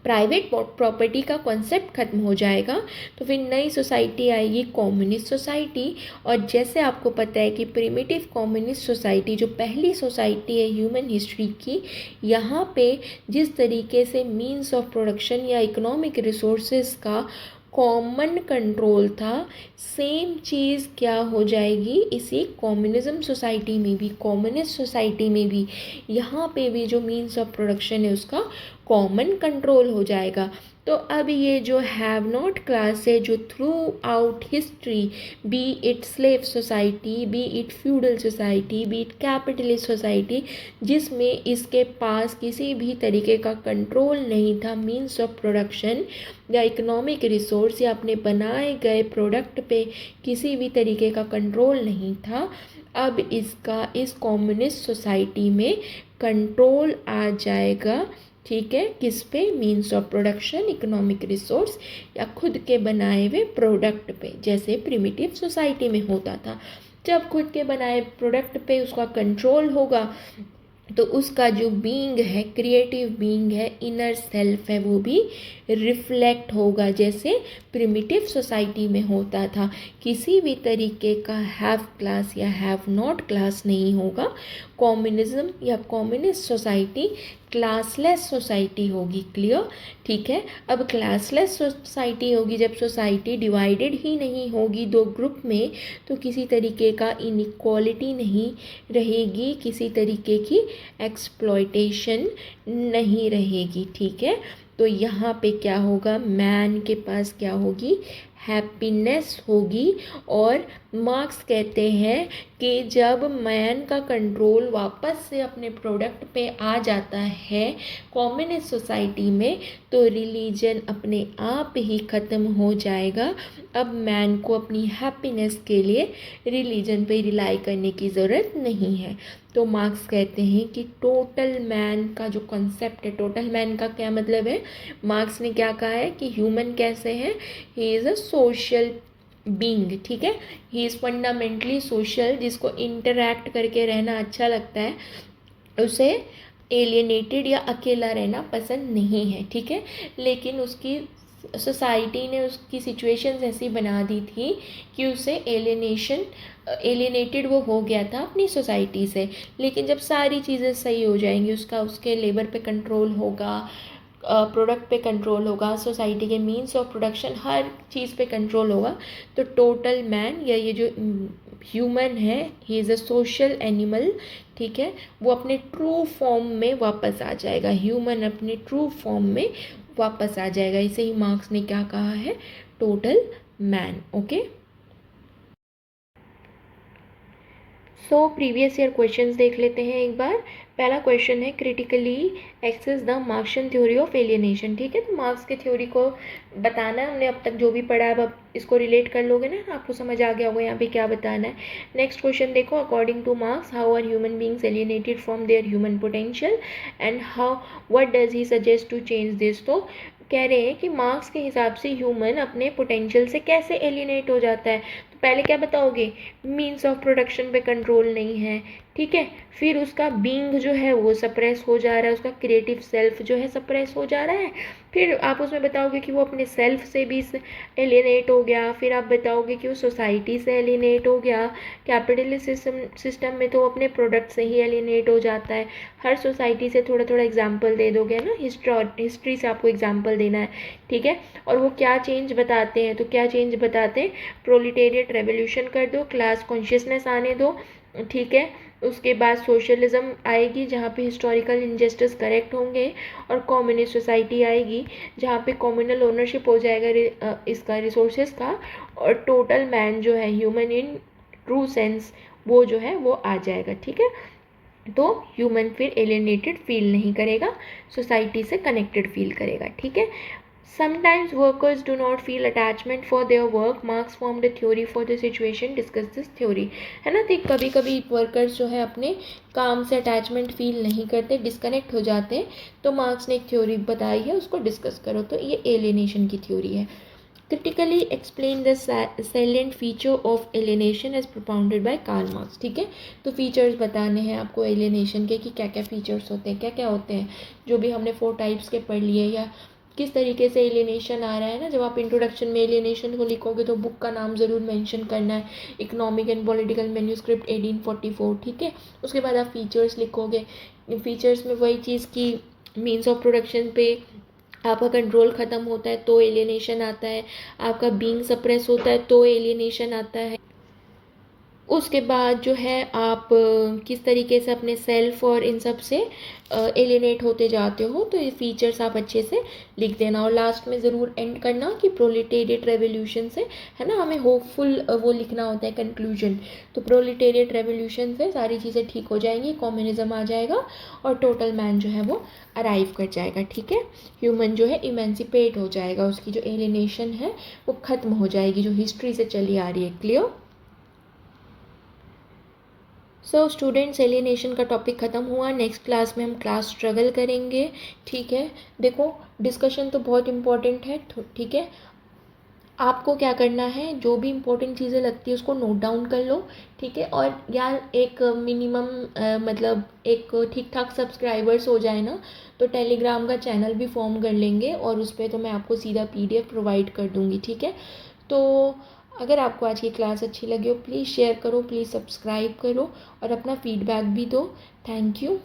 Speaker 1: प्राइवेट प्रॉपर्टी का कॉन्सेप्ट ख़त्म हो जाएगा तो फिर नई सोसाइटी आएगी, कम्युनिस्ट सोसाइटी। और जैसे आपको पता है कि प्रिमिटिव कम्युनिस्ट सोसाइटी जो पहली सोसाइटी है ह्यूमन हिस्ट्री की, यहाँ पे जिस तरीके से मीन्स ऑफ प्रोडक्शन या इकोनॉमिक रिसोर्सेज का कॉमन कंट्रोल था, सेम चीज़ क्या हो जाएगी इसी कम्युनिज्म सोसाइटी में भी, कम्युनिस्ट सोसाइटी में भी। यहाँ पे भी जो मीन्स ऑफ प्रोडक्शन है उसका कॉमन कंट्रोल हो जाएगा। तो अब ये जो हैव नॉट क्लास है जो through out history, B it slave society, B it feudal society, B it capitalist society, जिसमें इसके पास किसी भी तरीके का कंट्रोल नहीं था मीन्स ऑफ प्रोडक्शन या इकोनॉमिक रिसोर्स या अपने बनाए गए प्रोडक्ट पे किसी भी तरीके का कंट्रोल नहीं था, अब इसका इस कम्युनिस्ट सोसाइटी में कंट्रोल आ जाएगा, ठीक है। किस पे, means of production, economic resource या खुद के बनाए हुए प्रोडक्ट पे, जैसे प्रिमिटिव सोसाइटी में होता था। जब खुद के बनाए प्रोडक्ट पे उसका कंट्रोल होगा तो उसका जो बीइंग है, क्रिएटिव बीइंग है, इनर सेल्फ है, वो भी रिफ्लेक्ट होगा, जैसे प्रिमिटिव सोसाइटी में होता था। किसी भी तरीके का हैव क्लास या हैव नॉट क्लास नहीं होगा। कम्युनिज्म या कम्युनिस्ट सोसाइटी क्लासलेस सोसाइटी होगी। क्लियर? ठीक है। अब क्लासलेस सोसाइटी होगी जब सोसाइटी डिवाइडेड ही नहीं होगी दो ग्रुप में, तो किसी तरीके का इनइक्वालिटी नहीं रहेगी, किसी तरीके की एक्सप्लॉयटेशन नहीं रहेगी। ठीक है। तो यहाँ पे क्या होगा, मैन के पास क्या होगी, हैप्पीनेस होगी। और मार्क्स कहते हैं कि जब मैन का कंट्रोल वापस से अपने प्रोडक्ट पे आ जाता है कम्युनिस्ट सोसाइटी में, तो रिलीजन अपने आप ही ख़त्म हो जाएगा। अब मैन को अपनी हैप्पीनेस के लिए रिलीजन पे रिलाई करने की ज़रूरत नहीं है। तो मार्क्स कहते हैं कि टोटल मैन का जो कॉन्सेप्ट है, टोटल मैन का क्या मतलब है, मार्क्स ने क्या कहा है कि ह्यूमन कैसे है, he is a social being. ठीक है। ही इज़ फंडामेंटली सोशल, जिसको इंटरैक्ट करके रहना अच्छा लगता है, उसे एलियनेटेड या अकेला रहना पसंद नहीं है। ठीक है। लेकिन उसकी सोसाइटी ने उसकी सिचुएशंस ऐसी बना दी थी कि उसे एलियनेटेड वो हो गया था अपनी सोसाइटी से। लेकिन जब सारी चीज़ें सही हो जाएंगी, उसके लेबर पे कंट्रोल होगा, प्रोडक्ट पे कंट्रोल होगा, सोसाइटी के मीन्स ऑफ प्रोडक्शन, हर चीज़ पे कंट्रोल होगा, तो टोटल मैन या ये जो ह्यूमन है, he is a social animal. ठीक है। वो अपने ट्रू फॉर्म में वापस आ जाएगा, ह्यूमन अपने ट्रू फॉर्म में वापस आ जाएगा। इसे ही मार्क्स ने क्या कहा है, total man. Okay. So previous year questions देख लेते हैं एक बार। पहला क्वेश्चन है, critically access the Marxian theory of alienation. ठीक है। तो मार्क्स के थ्योरी को बताना है, हमने अब तक जो भी पढ़ा है, अब इसको रिलेट कर लोगे ना, आपको समझ आ गया होगा यहाँ पे क्या बताना है। नेक्स्ट क्वेश्चन देखो, according to Marx how are human beings alienated from their human potential and how what does he suggest to change this. तो कह रहे हैं कि मार्क्स के हिसाब से ह्यूमन अपने पोटेंशियल से कैसे एलियनेट हो जाता है। तो पहले क्या बताओगे, मीन्स ऑफ प्रोडक्शन पे कंट्रोल नहीं है। ठीक है। फिर उसका बीइंग जो है वो सप्रेस हो जा रहा है, उसका क्रिएटिव सेल्फ जो है सप्रेस हो जा रहा है। फिर आप उसमें बताओगे कि वो अपने सेल्फ से भी एलियनेट हो गया। फिर आप बताओगे कि वो सोसाइटी से एलियनेट हो गया। कैपिटलिस्ट सिस्टम में तो वो अपने प्रोडक्ट से ही एलियनेट हो जाता है। हर सोसाइटी से थोड़ा थोड़ा एग्जाम्पल दे दोगे ना, हिस्ट्री से आपको एग्जाम्पल देना है। ठीक है। और वो क्या चेंज बताते हैं, तो क्या चेंज बताते हैं, प्रोलिटेरिएट रेवोल्यूशन कर दो, क्लास कॉन्शियसनेस आने दो। ठीक है। उसके बाद सोशलिज्म आएगी जहाँ पे हिस्टोरिकल इनजस्टिस करेक्ट होंगे, और कम्युनिस्ट सोसाइटी आएगी जहाँ पे कम्युनल ओनरशिप हो जाएगा इसका रिसोर्सेज का, और टोटल मैन जो है, ह्यूमन इन ट्रू सेंस, वो जो है वो आ जाएगा। ठीक है। तो ह्यूमन फिर एलियनेटेड फील नहीं करेगा, सोसाइटी से कनेक्टेड फील करेगा। ठीक है। Sometimes workers do not feel attachment for their work. Marx formed a theory for the situation. Discuss this theory. है ना। तो कभी कभी वर्कर्स जो है अपने काम से अटैचमेंट फील नहीं करते, डिस्कनेक्ट हो जाते हैं, तो मार्क्स ने एक थ्योरी बताई है, उसको डिस्कस करो। तो ये एलियनेशन की थ्योरी है। Critically explain the salient feature of alienation as propounded by Karl Marx. ठीक है। तो फीचर्स बताने हैं आपको एलियनेशन के, कि क्या क्या फीचर्स होते हैं, क्या क्या होते हैं, जो भी हमने 4 टाइप्स के पढ़ लिए, या किस तरीके से एलियनेशन आ रहा है ना। जब आप इंट्रोडक्शन में एलियनेशन को लिखोगे तो बुक का नाम ज़रूर मेंशन करना है, इकोनॉमिक एंड पॉलिटिकल मैन्यूस्क्रिप्ट 1844। ठीक है। उसके बाद आप फीचर्स लिखोगे। फीचर्स में वही चीज़ की मीन्स ऑफ प्रोडक्शन पे आपका कंट्रोल ख़त्म होता है तो एलियनेशन आता है, आपका बीइंग सप्रेस होता है तो एलियनेशन आता है। उसके बाद जो है आप किस तरीके से अपने सेल्फ और इन सब से एलियनेट होते जाते हो, तो ये फीचर्स आप अच्छे से लिख देना। और लास्ट में ज़रूर एंड करना कि प्रोलिटेरिएट रेवोल्यूशन से, है ना, हमें होपफुल वो लिखना होता है कंक्लूजन। तो प्रोलिटेरिएट रेवोल्यूशन से सारी चीज़ें ठीक हो जाएंगी, कम्युनिज्म आ जाएगा और टोटल मैन जो है वो अराइव कर जाएगा। ठीक है। ह्यूमन जो है इमेंसिपेट हो जाएगा, उसकी जो एलियनेशन है वो ख़त्म हो जाएगी, जो हिस्ट्री से चली आ रही है। क्लियर? सो स्टूडेंट्स, एलियनेशन का टॉपिक ख़त्म हुआ। नेक्स्ट क्लास में हम क्लास स्ट्रगल करेंगे। ठीक है। देखो डिस्कशन तो बहुत इम्पॉर्टेंट है। ठीक है। आपको क्या करना है, जो भी इम्पोर्टेंट चीज़ें लगती है उसको नोट डाउन कर लो, ठीक है। और यार एक मिनिमम मतलब एक ठीक ठाक सब्सक्राइबर्स हो जाए ना, तो टेलीग्राम का चैनल भी फॉर्म कर लेंगे और उस पर तो मैं आपको सीधा PDF प्रोवाइड कर दूँगी, ठीक है। तो अगर आपको आज की क्लास अच्छी लगी हो, प्लीज़ शेयर करो, प्लीज़ सब्सक्राइब करो और अपना फीडबैक भी दो। Thank you.